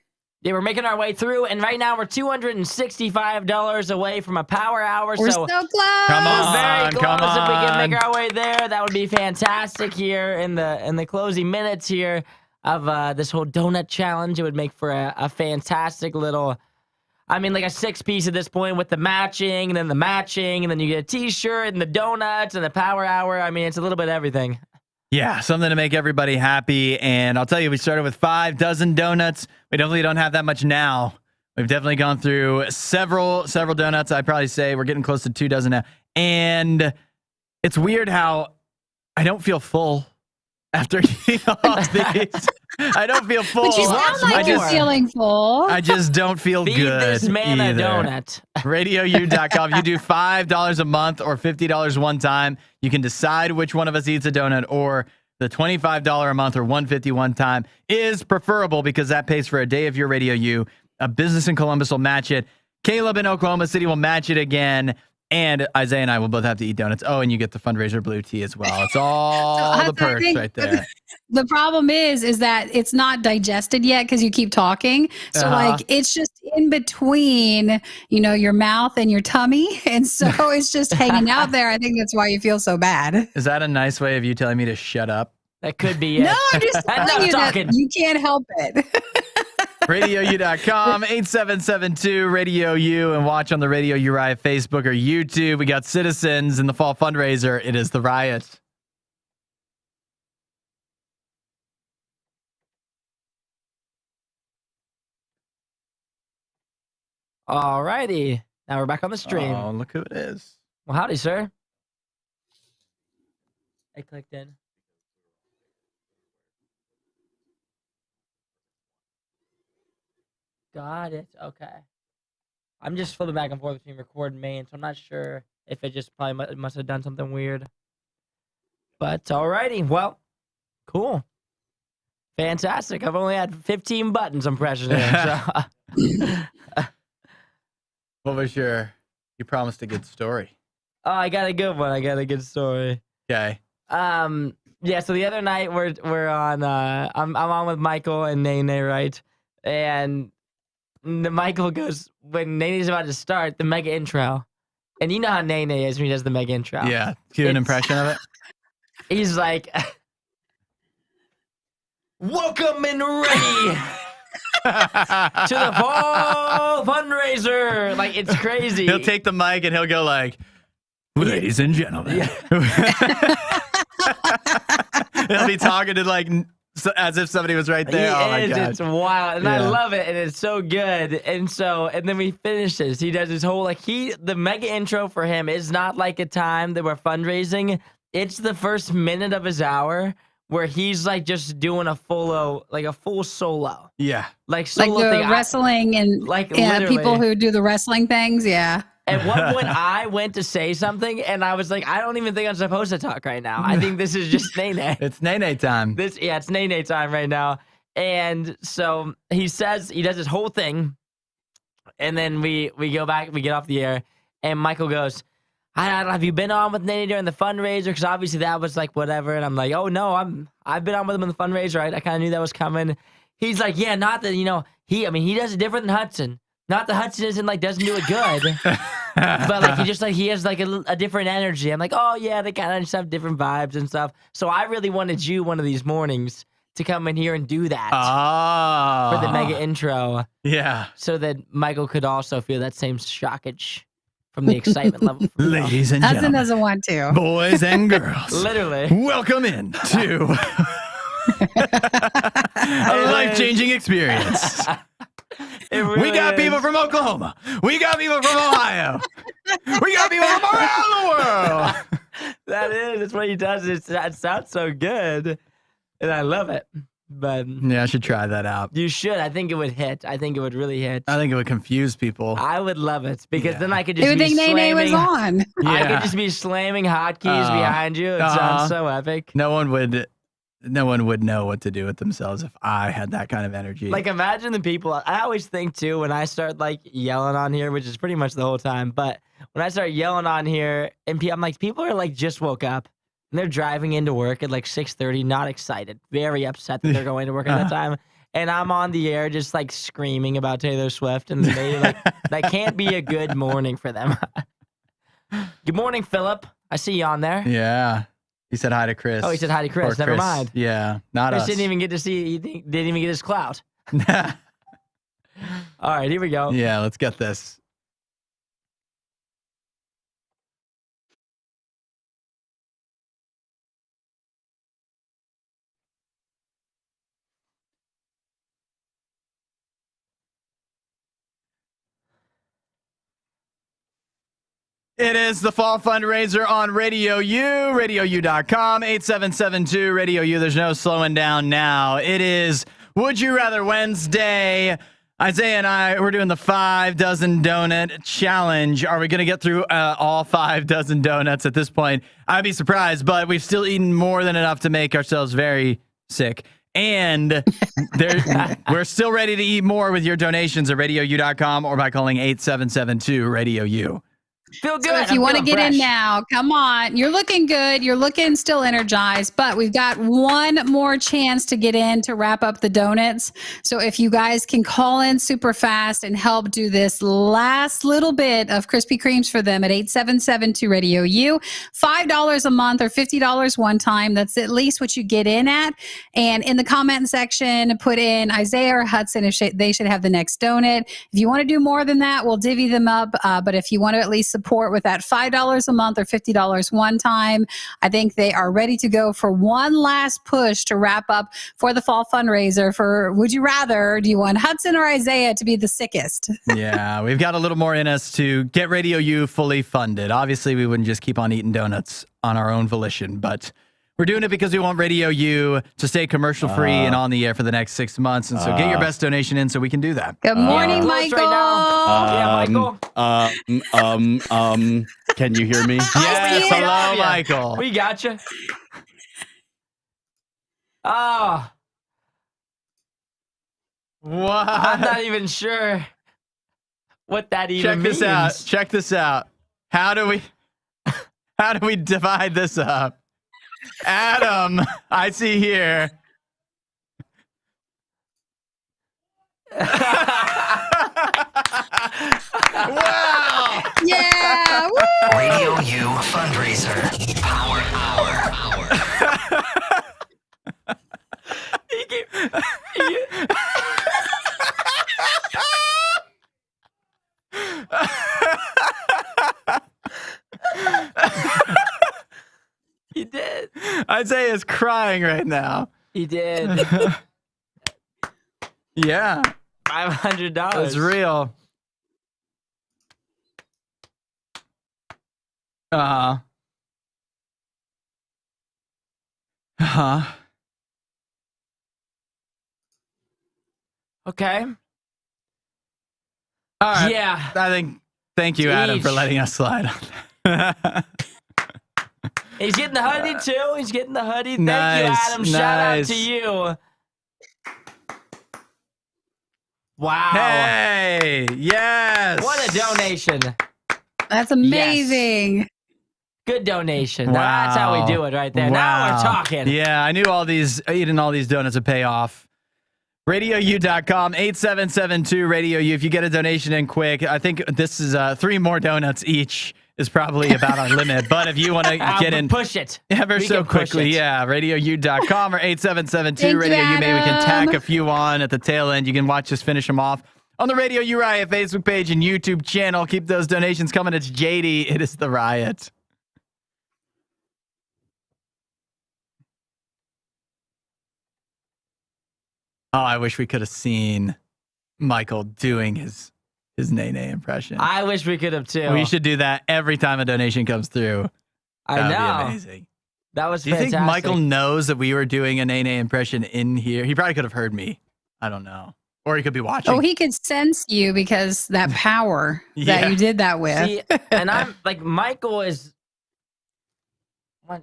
Speaker 3: Yeah, we're making our way through, and right now we're $265 away from a power hour.
Speaker 2: We're so close.
Speaker 1: Come on,
Speaker 3: very close.
Speaker 1: come on.
Speaker 3: If we can make our way there, that would be fantastic here in the closing minutes here of this whole donut challenge. It would make for a fantastic little, like a 6-piece at this point with the matching, and then the matching, and then you get a T-shirt and the donuts and the power hour. It's a little bit of everything.
Speaker 1: Yeah, something to make everybody happy. And I'll tell you, we started with 5 dozen donuts. We definitely don't have that much now. We've definitely gone through several donuts. I'd probably say we're getting close to 2 dozen now. And it's weird how I don't feel full after eating all these. I don't feel full.
Speaker 2: But you sound like you're feeling full.
Speaker 1: I just don't feel
Speaker 3: Feed
Speaker 1: good.
Speaker 3: this man
Speaker 1: either.
Speaker 3: a donut.
Speaker 1: RadioU.com. You do $5 a month or $50 one time. You can decide which one of us eats a donut, or the $25 a month or $150 one time is preferable because that pays for a day of your Radio U. A business in Columbus will match it. Caleb in Oklahoma City will match it again. And Isaiah and I will both have to eat donuts. Oh, and you get the fundraiser blue tea as well. It's all the perks right there.
Speaker 2: The problem is that it's not digested yet because you keep talking. So it's just in between, your mouth and your tummy. And so it's just hanging out there. I think that's why you feel so bad.
Speaker 1: Is that a nice way of you telling me to shut up?
Speaker 3: That could be it.
Speaker 2: No, I'm just telling you that you can't help it.
Speaker 1: RadioU.com, 8772 Radio U, and watch on the Radio U Riot Facebook or YouTube. We got citizens in the fall fundraiser. It is the Riot.
Speaker 3: All righty. Now we're back on the stream.
Speaker 1: Oh, look who it is.
Speaker 3: Well, howdy, sir. I clicked in. Got it. Okay. I'm just flipping back and forth between record and main, so I'm not sure if it just probably must have done something weird. But alrighty. Well, cool. Fantastic. I've only had 15 buttons I'm pressing in. So.
Speaker 1: What was you promised a good story?
Speaker 3: Oh, I got a good one. I got a good story.
Speaker 1: Okay.
Speaker 3: Yeah, so the other night we're on I'm on with Michael and Nene, right? And Michael goes, when Nene's about to start, the mega intro. And you know how Nene is when he does the mega intro.
Speaker 1: Yeah. Do an impression of it?
Speaker 3: He's like, welcome and ready to the fall fundraiser. Like, it's crazy.
Speaker 1: He'll take the mic and he'll go like, ladies and gentlemen. He'll be talking to like as if somebody was right there. Oh my God.
Speaker 3: It's wild. And I love it. And it's so good. And then we finish this. He does his whole, the mega intro for him is not like a time that we're fundraising. It's the first minute of his hour where he's just doing a full solo.
Speaker 1: Yeah.
Speaker 3: Solo
Speaker 2: the
Speaker 3: thing.
Speaker 2: Wrestling and people who do the wrestling things. Yeah.
Speaker 3: At one point, I went to say something, and I was like, I don't even think I'm supposed to talk right now. I think this is just Nene.
Speaker 1: It's Nene time.
Speaker 3: It's Nene time right now. And so he does his whole thing, and then we go back, we get off the air, and Michael goes, have you been on with Nene during the fundraiser? Because obviously that was whatever. And I'm like, oh, no, I've been on with him in the fundraiser, right? I kind of knew that was coming. He's like, yeah, not that, he does it different than Hudson. Not that Hudson doesn't do it good, but he has a different energy. I'm like, oh yeah, they kind of just have different vibes and stuff. So I really wanted you one of these mornings to come in here and do that for the mega intro.
Speaker 1: Yeah.
Speaker 3: So that Michael could also feel that same shockage from the excitement level.
Speaker 1: Ladies and
Speaker 2: Hudson
Speaker 1: gentlemen,
Speaker 2: doesn't want to.
Speaker 1: boys and girls,
Speaker 3: literally,
Speaker 1: welcome in to a life-changing experience.
Speaker 3: really
Speaker 1: we got
Speaker 3: is.
Speaker 1: people from Oklahoma. We got people from Ohio. We got people from around the world.
Speaker 3: That is. It's what he does. It sounds so good, and I love it. But
Speaker 1: Yeah, I should try that out.
Speaker 3: you should. I think it would hit. I think it would really hit.
Speaker 1: I think it would confuse people.
Speaker 3: I would love it because
Speaker 1: Yeah.
Speaker 3: then I could
Speaker 2: They
Speaker 3: just
Speaker 2: would
Speaker 3: be
Speaker 2: think Nene was
Speaker 3: slamming.
Speaker 2: on.
Speaker 3: I
Speaker 1: Yeah.
Speaker 3: could just be slamming hotkeys behind you. It sounds so epic.
Speaker 1: No one would know what to do with themselves if I had that kind of energy.
Speaker 3: Like, imagine the people. I always think too when I start like yelling on here, which is pretty much the whole time. But when I start yelling on here, and I'm like, people are like just woke up and they're driving into work at like 6:30, not excited, very upset that they're going to work at that time. And I'm on the air just like screaming about Taylor Swift, and they like that can't be a good morning for them. Good morning, Philip. I see you on there.
Speaker 1: yeah. He said hi to Chris.
Speaker 3: Oh, he said hi to Chris.
Speaker 1: Poor
Speaker 3: Never mind.
Speaker 1: Yeah, not
Speaker 3: Chris
Speaker 1: us.
Speaker 3: didn't even get to see. He didn't even get his clout. All right, here we go.
Speaker 1: Yeah, let's get this. It is the fall fundraiser on Radio U, RadioU.com, 8772 Radio U. There's no slowing down now. It is Would You Rather Wednesday. Isaiah and I, we're doing the 5 dozen donut challenge. Are we going to get through all 5 dozen donuts at this point? I'd be surprised, but we've still eaten more than enough to make ourselves very sick. And we're still ready to eat more with your donations at RadioU.com or by calling 8772 Radio U.
Speaker 3: Feel good.
Speaker 2: So if you
Speaker 3: I'm
Speaker 2: want to
Speaker 3: feeling
Speaker 2: get in
Speaker 3: fresh.
Speaker 2: now, come on. You're looking good. You're looking still energized, but we've got one more chance to get in to wrap up the donuts. So if you guys can call in super fast and help do this last little bit of Krispy Kremes for them at 8772 Radio U, $5 a month or $50 one time. That's at least what you get in at. And in the comment section, put in Isaiah or Hudson if they should have the next donut. If you want to do more than that, we'll divvy them up. But if you want to at least support with that $5 a month or $50 one time, I think they are ready to go for one last push to wrap up for the fall fundraiser for Would You Rather? Do you want Hudson or Isaiah to be the sickest?
Speaker 1: Yeah, we've got a little more in us to get Radio U fully funded. Obviously, we wouldn't just keep on eating donuts on our own volition, but we're doing it because we want Radio U to stay commercial free and on the air for the next 6 months. And so get your best donation in so we can do that.
Speaker 2: Good morning,
Speaker 3: Close
Speaker 2: Michael.
Speaker 3: right now. Michael.
Speaker 5: Can you hear me?
Speaker 1: Yes,
Speaker 2: you.
Speaker 1: hello,
Speaker 3: Yeah.
Speaker 1: Michael.
Speaker 3: We got you. Oh,
Speaker 1: What?
Speaker 3: I'm not even sure what that even
Speaker 1: Check
Speaker 3: means.
Speaker 1: this out. Check this out. How do we divide this up? Adam, I see here. Wow.
Speaker 2: Yeah. Woo.
Speaker 7: Radio U fundraiser. Power Hour.
Speaker 3: He did.
Speaker 1: Isaiah's crying right now.
Speaker 3: He did.
Speaker 1: Yeah,
Speaker 3: $500.
Speaker 1: it's real. Uh-huh.
Speaker 3: Okay.
Speaker 1: All right.
Speaker 3: Yeah.
Speaker 1: Thank you, Adam, for
Speaker 3: Each.
Speaker 1: letting us slide on that.
Speaker 3: He's getting the hoodie too. He's getting the hoodie. Thank
Speaker 1: Nice,
Speaker 3: you, Adam. Shout out
Speaker 1: nice.
Speaker 3: to you. Wow.
Speaker 1: Hey, yes.
Speaker 3: What a donation.
Speaker 2: That's amazing.
Speaker 3: Good donation. That's how we do it right there. Now we're
Speaker 1: Wow.
Speaker 3: talking.
Speaker 1: Yeah, I knew eating all these donuts would pay off. RadioU.com, 8772 Radio U. If you get a donation in quick, I think this is 3 more donuts each is probably about our limit. But if you want to get in,
Speaker 3: push it.
Speaker 1: ever
Speaker 3: We
Speaker 1: so
Speaker 3: can push
Speaker 1: quickly,
Speaker 3: it.
Speaker 1: yeah, RadioU.com or 8772
Speaker 2: Thank you,
Speaker 1: Radio U. Maybe we can
Speaker 2: Adam.
Speaker 1: tack a few on at the tail end. You can watch us finish them off on the Radio U Riot Facebook page and YouTube channel. Keep those donations coming. It's JD. It is the Riot. Oh, I wish we could have seen Michael doing his Nene impression.
Speaker 3: I wish we could have too.
Speaker 1: We should do that every time a donation comes through.
Speaker 3: I
Speaker 1: That would
Speaker 3: know.
Speaker 1: be amazing.
Speaker 3: That was
Speaker 1: Do you
Speaker 3: fantastic.
Speaker 1: think Michael knows that we were doing a Nene impression in here? He probably could have heard me. I don't know. Or he could be watching.
Speaker 2: Oh, he could sense you because that power
Speaker 1: Yeah.
Speaker 2: that you did that with.
Speaker 3: See, and I'm like, Michael is.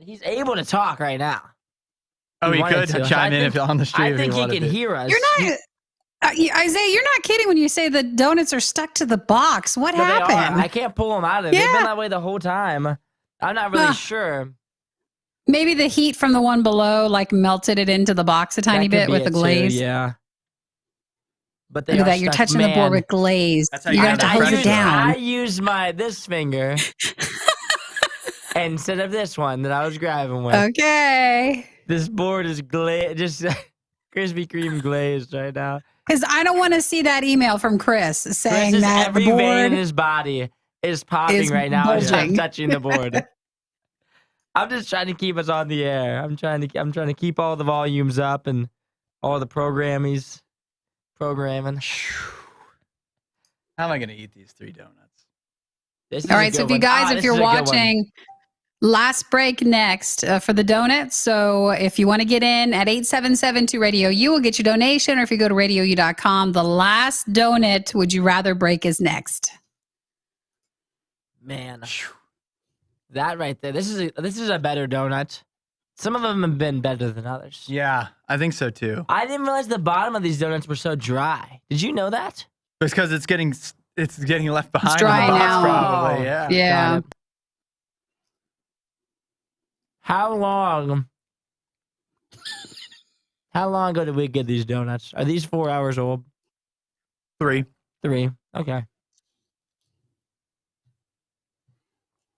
Speaker 3: He's able to talk right now.
Speaker 1: Oh, he
Speaker 3: wanted
Speaker 1: could
Speaker 3: to.
Speaker 1: chime
Speaker 3: I
Speaker 1: in
Speaker 3: think-
Speaker 1: if on the street.
Speaker 3: I
Speaker 1: if
Speaker 3: think he
Speaker 1: wanted
Speaker 3: can
Speaker 1: to.
Speaker 3: hear us.
Speaker 2: You're not. Isaiah, you're not kidding when you say the donuts are stuck to the box. What
Speaker 3: No, they are.
Speaker 2: happened?
Speaker 3: I can't pull them out of it. They've
Speaker 2: Yeah.
Speaker 3: been that way the whole time. I'm not really
Speaker 2: Huh.
Speaker 3: sure.
Speaker 2: Maybe the heat from the one below like melted it into the box a tiny
Speaker 3: That could
Speaker 2: bit
Speaker 3: be
Speaker 2: with
Speaker 3: it
Speaker 2: the
Speaker 3: too,
Speaker 2: glaze.
Speaker 3: yeah. But they
Speaker 2: Look at
Speaker 3: are
Speaker 2: that. You're
Speaker 3: stuck.
Speaker 2: touching the board
Speaker 3: Man,
Speaker 2: with glaze.
Speaker 1: That's how
Speaker 2: You're
Speaker 1: you
Speaker 2: going to
Speaker 1: get
Speaker 2: have to
Speaker 1: that
Speaker 2: hose it
Speaker 1: pressure.
Speaker 2: down.
Speaker 3: I used this finger instead of this one that I was grabbing with.
Speaker 2: Okay.
Speaker 3: This board is just Krispy Kreme glazed right now.
Speaker 2: Because I don't want to see that email from Chris saying
Speaker 3: Chris is
Speaker 2: that
Speaker 3: every
Speaker 2: the
Speaker 3: vein in
Speaker 2: board.
Speaker 3: his body is popping
Speaker 2: is
Speaker 3: right now as I'm
Speaker 2: bulging.
Speaker 3: touching the board. I'm just trying to keep us on the air. I'm trying to keep all the volumes up and all the programming.
Speaker 1: How am I going to eat these 3 donuts?
Speaker 3: This is
Speaker 2: All
Speaker 3: a
Speaker 2: right. So
Speaker 3: good
Speaker 2: if you
Speaker 3: one.
Speaker 2: guys,
Speaker 3: This
Speaker 2: if you're
Speaker 3: is a good one.
Speaker 2: watching, last break next for the donuts. So if you want to get in at 877 Radio U, will get your donation. Or if you go to RadioU.com, the last donut would you rather break is next.
Speaker 3: Man, that right there. This is a better donut. Some of them have been better than others.
Speaker 1: Yeah, I think so too.
Speaker 3: I didn't realize the bottom of these donuts were so dry. Did you know that?
Speaker 1: It's because it's getting left behind
Speaker 2: dry
Speaker 1: in the box,
Speaker 2: now.
Speaker 1: probably. Yeah.
Speaker 2: Yeah.
Speaker 3: Got it. How long ago did we get these donuts? Are these 4 hours old?
Speaker 1: 3.
Speaker 3: 3. Okay.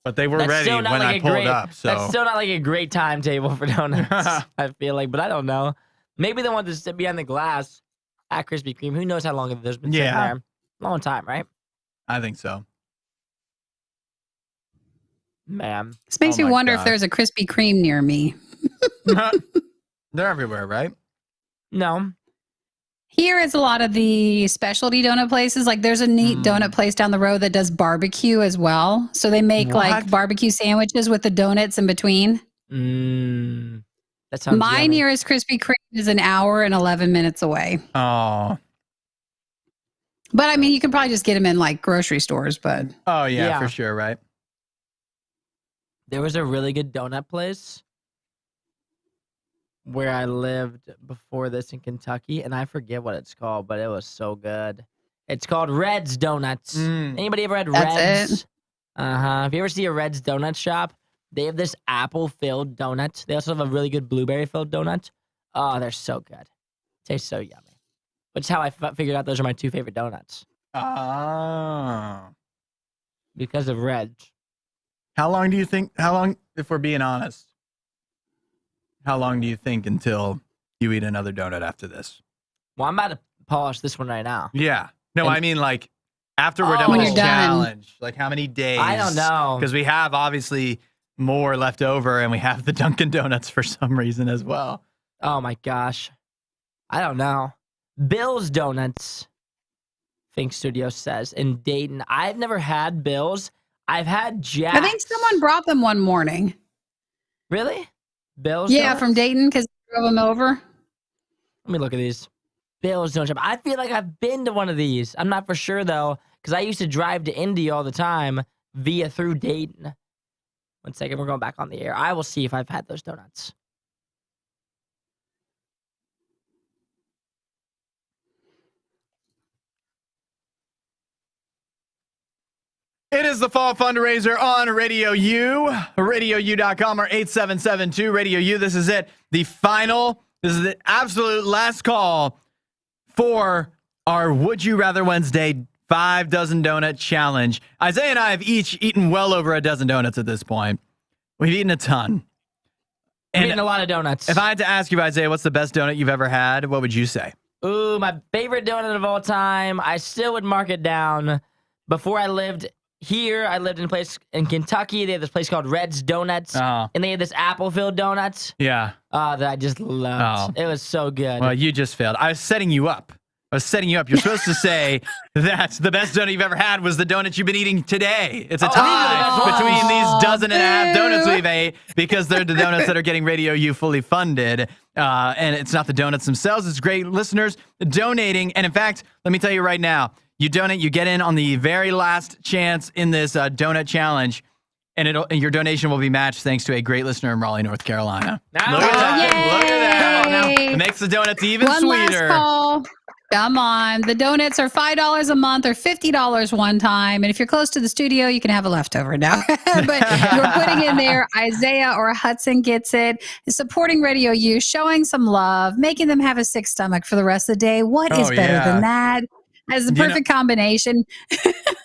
Speaker 1: But they were
Speaker 3: That's
Speaker 1: ready
Speaker 3: still
Speaker 1: when
Speaker 3: not like
Speaker 1: I
Speaker 3: a
Speaker 1: pulled
Speaker 3: great-
Speaker 1: up. So
Speaker 3: That's still not like a great timetable for donuts, I feel like, but I don't know. Maybe the one that sit behind the glass at Krispy Kreme. Who knows how long those been sitting
Speaker 1: Yeah.
Speaker 3: there? Long time, right?
Speaker 1: I think so.
Speaker 3: Man.
Speaker 2: This makes
Speaker 1: Oh
Speaker 2: me
Speaker 1: my
Speaker 2: wonder if
Speaker 1: God.
Speaker 2: there's a Krispy Kreme near me.
Speaker 1: They're everywhere, right?
Speaker 3: No.
Speaker 2: Here is a lot of the specialty donut places. Like there's a neat donut place down the road that does barbecue as well. So they make like
Speaker 1: What?
Speaker 2: barbecue sandwiches with the donuts in between.
Speaker 3: That sounds
Speaker 2: My
Speaker 3: yummy.
Speaker 2: nearest Krispy Kreme is an hour and 11 minutes away.
Speaker 1: Oh.
Speaker 2: But I mean, you can probably just get them in like grocery stores, but
Speaker 1: Oh yeah,
Speaker 3: Yeah.
Speaker 1: for sure, right?
Speaker 3: There was a really good donut place where I lived before this in Kentucky, and I forget what it's called, but it was so good. It's called Red's Donuts. Anybody ever had
Speaker 2: That's
Speaker 3: Red's?
Speaker 2: it?
Speaker 3: If you ever see a Red's donut shop, they have this apple-filled donut. They also have a really good blueberry-filled donut. Oh, they're so good. Tastes so yummy. Which is how I figured out those are my 2 favorite donuts.
Speaker 1: Oh.
Speaker 3: Because of Red's.
Speaker 1: How long, if we're being honest, how long do you think until you eat another donut after this?
Speaker 3: Well, I'm about to polish this one right now.
Speaker 1: Yeah. No,
Speaker 3: And-
Speaker 1: I mean like after we're done
Speaker 2: When
Speaker 1: with
Speaker 2: you're
Speaker 1: this
Speaker 2: done.
Speaker 1: challenge. Like how many days?
Speaker 3: I don't know.
Speaker 1: Because we have obviously more left over and we have the Dunkin' Donuts for some reason as well.
Speaker 3: Oh my gosh. I don't know. Bill's Donuts, Think Studio says, in Dayton. I've never had Bill's. I've had Jack's.
Speaker 2: I think someone brought them one morning.
Speaker 3: Really? Bill's
Speaker 2: Yeah,
Speaker 3: Donuts?
Speaker 2: from Dayton because they drove them over.
Speaker 3: Let me look at these. Bill's Donut Shop. I feel like I've been to one of these. I'm not for sure, though, because I used to drive to Indy all the time through Dayton. 1 second, we're going back on the air. I will see if I've had those donuts.
Speaker 1: It is the fall fundraiser on Radio U, RadioU.com or 8772 Radio U. This is it. This is the absolute last call for our Would You Rather Wednesday 5 dozen donut challenge. Isaiah and I have each eaten well over a dozen donuts at this point. We've eaten a ton.
Speaker 3: I've eaten a lot of donuts.
Speaker 1: If I had to ask you, Isaiah, what's the best donut you've ever had, what would you say?
Speaker 3: Ooh, my favorite donut of all time. I still would mark it down. Before I lived here, I lived in a place in Kentucky. They have this place called Red's Donuts.
Speaker 1: Oh.
Speaker 3: And they had this apple-filled donuts
Speaker 1: Yeah.
Speaker 3: that I just loved.
Speaker 1: Oh.
Speaker 3: It was so good.
Speaker 1: Well, you just failed. I was setting you up I was setting you up. You're supposed to say that the best donut you've ever had was the donut you've been eating today. It's a tie between these dozen and a half donuts we've ate because they're the donuts that are getting Radio U fully funded. And it's not the donuts themselves. It's great listeners donating. And in fact, let me tell you right now, you donate, you get in on the very last chance in this donut challenge. And your donation will be matched thanks to a great listener in Raleigh, North Carolina. Look at that. Look at that. It makes the donuts even sweeter.
Speaker 2: Last call. Come on. The donuts are $5 a month or $50 one time. And if you're close to the studio, you can have a leftover now. But you're putting in there, Isaiah or Hudson gets it. Supporting Radio U, showing some love, making them have a sick stomach for the rest of the day. What is better than that? That's the perfect combination.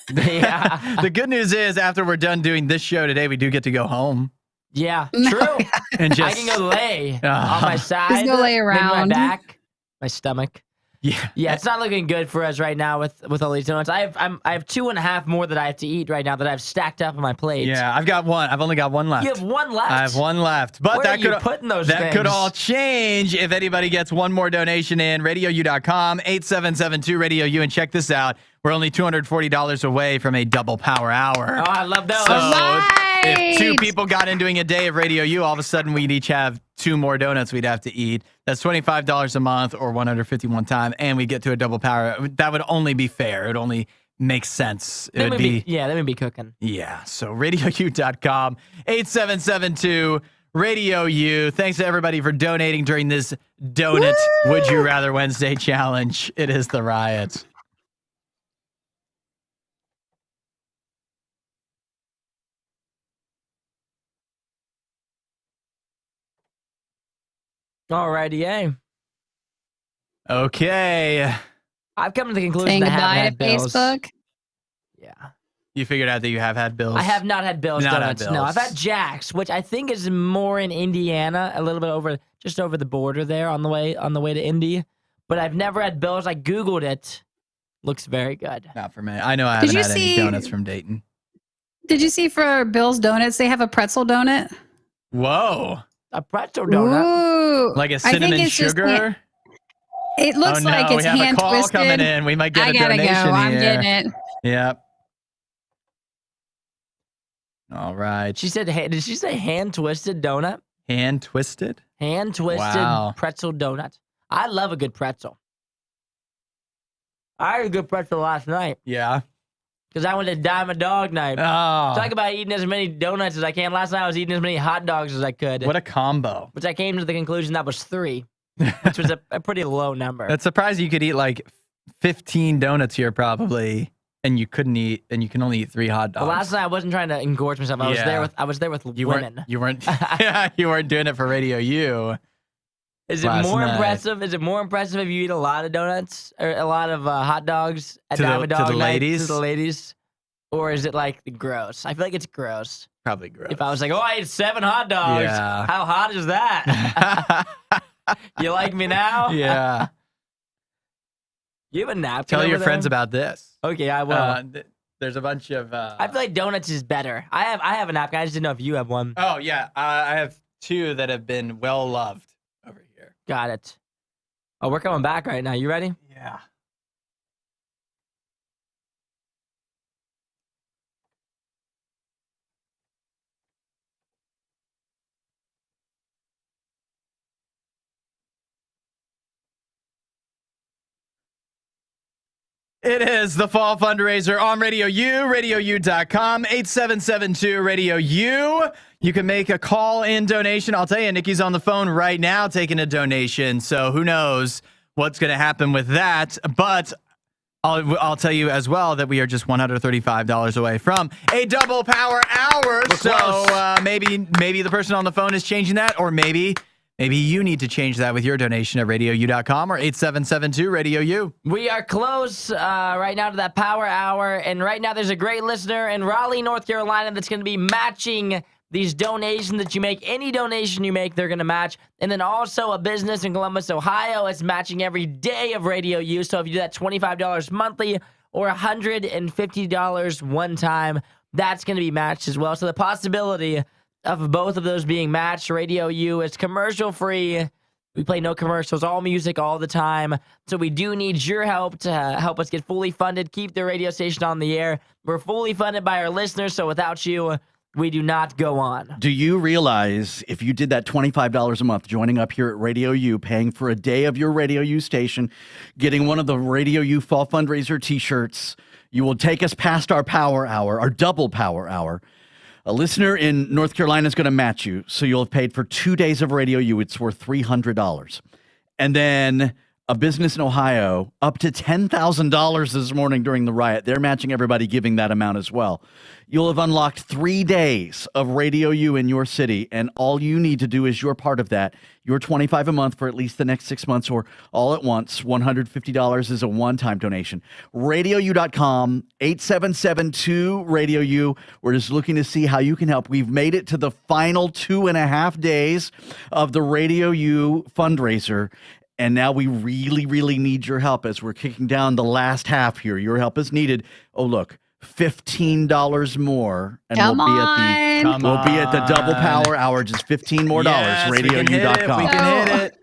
Speaker 1: The good news is after we're done doing this show today, we do get to go home.
Speaker 3: Yeah, true.
Speaker 1: And
Speaker 3: I can go lay on my side.
Speaker 2: Just go lay around.
Speaker 3: My back, my stomach.
Speaker 1: Yeah,
Speaker 3: it's not looking good for us right now with all these donuts. I have 2.5 more that I have to eat right now that I've stacked up on my plate.
Speaker 1: Yeah, I've got one. I've only got one left.
Speaker 3: You have one left?
Speaker 1: I have one left. But
Speaker 3: Where are you putting those things?
Speaker 1: could all change if anybody gets one more donation in. RadioU.com, 8772 Radio U. And check this out. We're only $240 away from a double power hour.
Speaker 3: Oh, I love those.
Speaker 1: So if two people got in doing a day of Radio U, all of a sudden we'd each have 2 more donuts we'd have to eat. That's $25 a month or $151 time, and we get to a double power. That would only be fair. It would only make sense. It would be
Speaker 3: let me be cooking.
Speaker 1: Yeah. So RadioU.com, 8772 Radio U. Thanks to everybody for donating during this Donut Would You Rather Wednesday challenge. It is the Riot.
Speaker 3: Alrighty,
Speaker 1: Okay.
Speaker 3: I've come to the conclusion
Speaker 2: Saying
Speaker 3: I have
Speaker 2: goodbye
Speaker 3: had
Speaker 2: to
Speaker 3: bills.
Speaker 2: Facebook.
Speaker 3: Yeah.
Speaker 1: You figured out that you have had Bills?
Speaker 3: I have not had Bill's
Speaker 1: Not had
Speaker 3: Donuts. No,
Speaker 1: Bill's.
Speaker 3: I've had Jack's, which I think is more in Indiana, a little bit just over the border there on the way to Indy. But I've never had Bill's. I Googled it. Looks very good.
Speaker 1: Not for me. I know I haven't had any donuts from Dayton.
Speaker 2: Did you see for Bill's Donuts, they have a pretzel donut?
Speaker 1: Whoa.
Speaker 3: A pretzel donut?
Speaker 2: Ooh.
Speaker 1: Like a cinnamon sugar?
Speaker 2: It looks like it's hand twisted.
Speaker 1: We have a call coming in. We might get a donation
Speaker 2: here. I'm getting it.
Speaker 1: Yep. All right.
Speaker 3: She said, did she say hand twisted donut?
Speaker 1: Hand twisted?
Speaker 3: Hand twisted pretzel donut. I love a good pretzel. I had a good pretzel last night.
Speaker 1: Yeah.
Speaker 3: Because I went to Dime a Dog night.
Speaker 1: Oh.
Speaker 3: Talk about eating as many donuts as I can. Last night I was eating as many hot dogs as I could.
Speaker 1: What a combo.
Speaker 3: Which I came to the conclusion that was 3, which was a pretty low number.
Speaker 1: That's surprising you could eat like 15 donuts here probably, and you couldn't eat, and you can only eat 3 hot dogs.
Speaker 3: Well, last night I wasn't trying to engorge myself. I was there with women.
Speaker 1: You weren't you weren't doing it for Radio U.
Speaker 3: Is it more impressive? Is it more impressive if you eat a lot of donuts or a lot of hot dogs at Dime a Dog
Speaker 1: to the
Speaker 3: night
Speaker 1: ladies?
Speaker 3: To the ladies? Or is it like gross? I feel like it's gross.
Speaker 1: Probably gross.
Speaker 3: If I was like, I ate 7 hot dogs.
Speaker 1: Yeah.
Speaker 3: How hot is that? You like me now?
Speaker 1: Yeah.
Speaker 3: You have a napkin.
Speaker 1: Tell your
Speaker 3: over
Speaker 1: friends
Speaker 3: there?
Speaker 1: about this.
Speaker 3: Okay, I will.
Speaker 1: There's a bunch of.
Speaker 3: I feel like donuts is better. I have a napkin. I just didn't know if you have one.
Speaker 1: Oh yeah, I have 2 that have been well loved over here.
Speaker 3: Got it. Oh, we're coming back right now. You ready?
Speaker 1: Yeah. It is the fall fundraiser on Radio U, RadioU.com, 8772 Radio U. You can make a call-in donation. I'll tell you, Nikki's on the phone right now taking a donation, so who knows what's going to happen with that. But I'll tell you as well that we are just $135 away from a double power hour. So maybe the person on the phone is changing that, or maybe you need to change that with your donation at RadioU.com or 8772 Radio U.
Speaker 3: We are close right now to that power hour, and right now there's a great listener in Raleigh, North Carolina that's going to be matching these donations that you make. Any donation you make, they're going to match. And then also a business in Columbus, Ohio is matching every day of Radio U. So if you do that $25 monthly or $150 one time, that's going to be matched as well. So the possibility of both of those being matched, Radio U is commercial free. We play no commercials, all music all the time. So we do need your help to help us get fully funded, keep the radio station on the air. We're fully funded by our listeners, so without you, we do not go on.
Speaker 5: Do you realize if you did that $25 a month, joining up here at Radio U, paying for a day of your Radio U station, getting one of the Radio U Fall Fundraiser t-shirts, you will take us past our power hour, our double power hour. A listener in North Carolina is going to match you, so you'll have paid for 2 days of Radio U. It's worth $300. And then a business in Ohio, up to $10,000 this morning during the riot. They're matching everybody giving that amount as well. You'll have unlocked 3 days of Radio U in your city, and all you need to do is your part of that. Your $25 a month for at least the next 6 months or all at once. $150 is a one-time donation. RadioU.com, 8772-RADIO-U. We're just looking to see how you can help. We've made it to the final 2.5 days of the Radio U fundraiser. And now we really, really need your help as we're kicking down the last half here. Your help is needed. Oh, look, $15 more, and we'll be at the double power hour. Just $15 more.
Speaker 1: Yes,
Speaker 5: RadioU.com.
Speaker 1: We can hit it.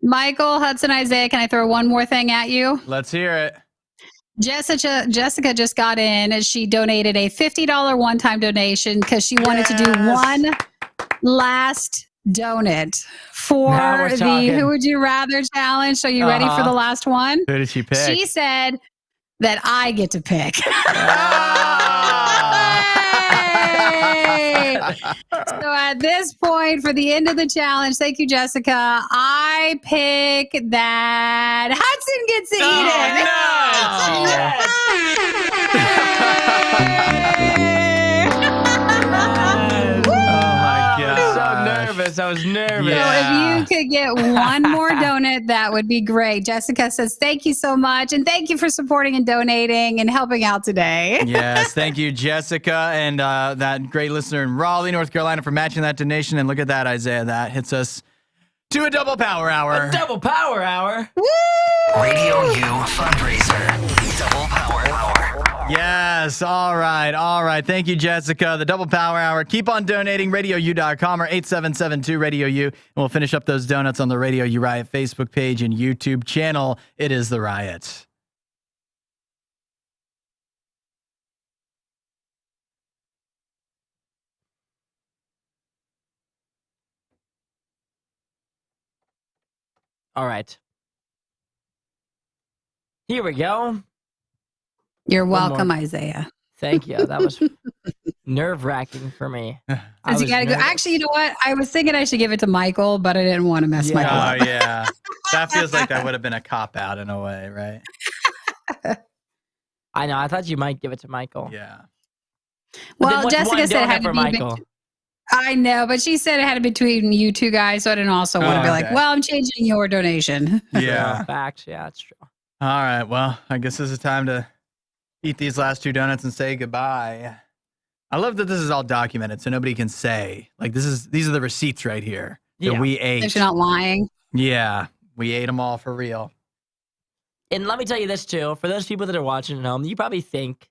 Speaker 2: Michael, Hudson, Isaiah, can I throw one more thing at you?
Speaker 1: Let's hear it.
Speaker 2: Jessica just got in and she donated a $50 one-time donation because she wanted to do one last donut for the Who Would You Rather challenge. Are you ready for the last one?
Speaker 1: Who did she pick?
Speaker 2: She said that I get to pick. So at this point, for the end of the challenge, thank you, Jessica, I pick that Hudson gets to eat it.
Speaker 3: I was nervous.
Speaker 2: So if you could get one more donut, that would be great. Jessica says, thank you so much. And thank you for supporting and donating and helping out today.
Speaker 1: Yes. Thank you, Jessica. And that great listener in Raleigh, North Carolina, for matching that donation. And look at that, Isaiah. That hits us to a double power hour.
Speaker 3: A double power hour.
Speaker 2: Woo!
Speaker 7: Radio U fundraiser. Double power hour.
Speaker 1: Yes. All right. Thank you, Jessica. The double power hour. Keep on donating. RadioU.com or 8772-RADIO-U. And we'll finish up those donuts on the Radio U Riot Facebook page and YouTube channel. It is The Riot.
Speaker 3: All right. Here we go.
Speaker 2: You're welcome, Isaiah.
Speaker 3: Thank you. That was nerve-wracking for me.
Speaker 2: Because you gotta go. Actually, you know what? I was thinking I should give it to Michael, but I didn't want to mess Michael up.
Speaker 1: Oh, yeah. That feels like that would have been a cop-out in a way, right?
Speaker 3: I know. I thought you might give it to Michael.
Speaker 1: Yeah.
Speaker 2: Well, Jessica said it had to be
Speaker 3: Michael.
Speaker 2: I know, but she said it had to be between you two guys, so I didn't also want to be like, well, I'm changing your donation.
Speaker 1: Yeah.
Speaker 3: Facts. Yeah, that's true.
Speaker 1: All right. Well, I guess this is time to eat these last two donuts and say goodbye. I love that this is all documented, so nobody can say these are the receipts right here that we ate.
Speaker 2: If you're not lying.
Speaker 1: Yeah, we ate them all for real.
Speaker 3: And let me tell you this too: for those people that are watching at home, you probably think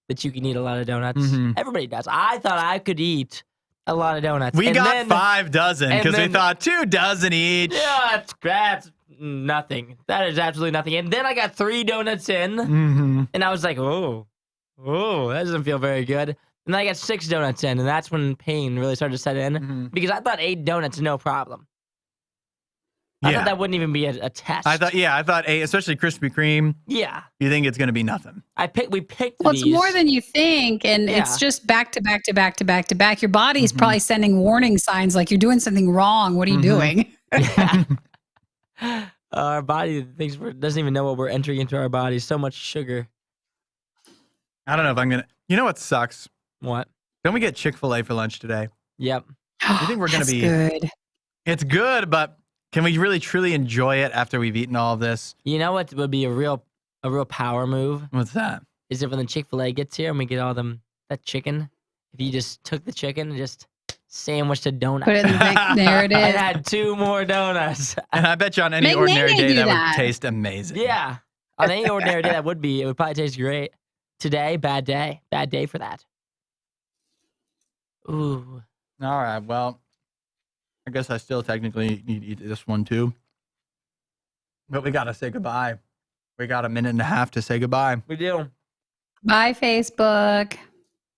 Speaker 3: that you can eat a lot of donuts.
Speaker 1: Mm-hmm.
Speaker 3: Everybody does. I thought I could eat a lot of donuts.
Speaker 1: We got 5 dozen because we thought 2 dozen each.
Speaker 3: Yeah, that's nothing. That is absolutely nothing. And then I got 3 donuts in, and I was like, oh, that doesn't feel very good. And then I got 6 donuts in, and that's when pain really started to set in because I thought 8 donuts, no problem. I thought that wouldn't even be a test.
Speaker 1: I thought 8, especially Krispy Kreme.
Speaker 3: Yeah.
Speaker 1: You think it's going to be nothing.
Speaker 3: We picked
Speaker 2: Well,
Speaker 3: these.
Speaker 2: it's more than you think, and it's just back to back to back to back to back. Your body is probably sending warning signs like you're doing something wrong. What are you doing?
Speaker 3: Yeah. Our body doesn't even know what we're entering into our body. So much sugar.
Speaker 1: I don't know if I'm going to. You know what sucks?
Speaker 3: What?
Speaker 1: Don't we get Chick-fil-A for lunch today?
Speaker 3: Yep.
Speaker 1: You think we're going to be
Speaker 2: good?
Speaker 1: It's good, but can we really truly enjoy it after we've eaten all of this?
Speaker 3: You know what would be a real power move?
Speaker 1: What's that?
Speaker 3: Is if when the Chick-fil-A gets here and we get all that chicken, if you just took the chicken and just sandwiched a donut.
Speaker 2: Put it in the there it is.
Speaker 3: And had 2 more donuts.
Speaker 1: And I bet you on any ordinary day that would taste amazing.
Speaker 3: Yeah. On any ordinary day it would probably taste great. Today, bad day. Bad day for that. Ooh.
Speaker 1: All right, well. I guess I still technically need to eat this one too. But we got to say goodbye. We got a minute and a half to say goodbye.
Speaker 3: We do.
Speaker 2: Bye, Facebook.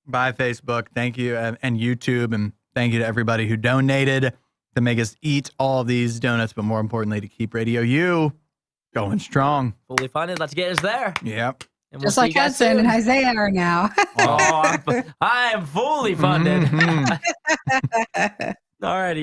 Speaker 1: Bye, Facebook. Thank you. And YouTube. And thank you to everybody who donated to make us eat all of these donuts, but more importantly, to keep Radio U going strong.
Speaker 3: Fully funded. Let's get us there.
Speaker 1: Yep.
Speaker 3: And
Speaker 2: Just
Speaker 3: see
Speaker 2: like
Speaker 3: you guys
Speaker 2: Hudson
Speaker 3: soon.
Speaker 2: and Isaiah are now.
Speaker 3: I am fully funded.
Speaker 1: Mhm.
Speaker 3: Alrighty.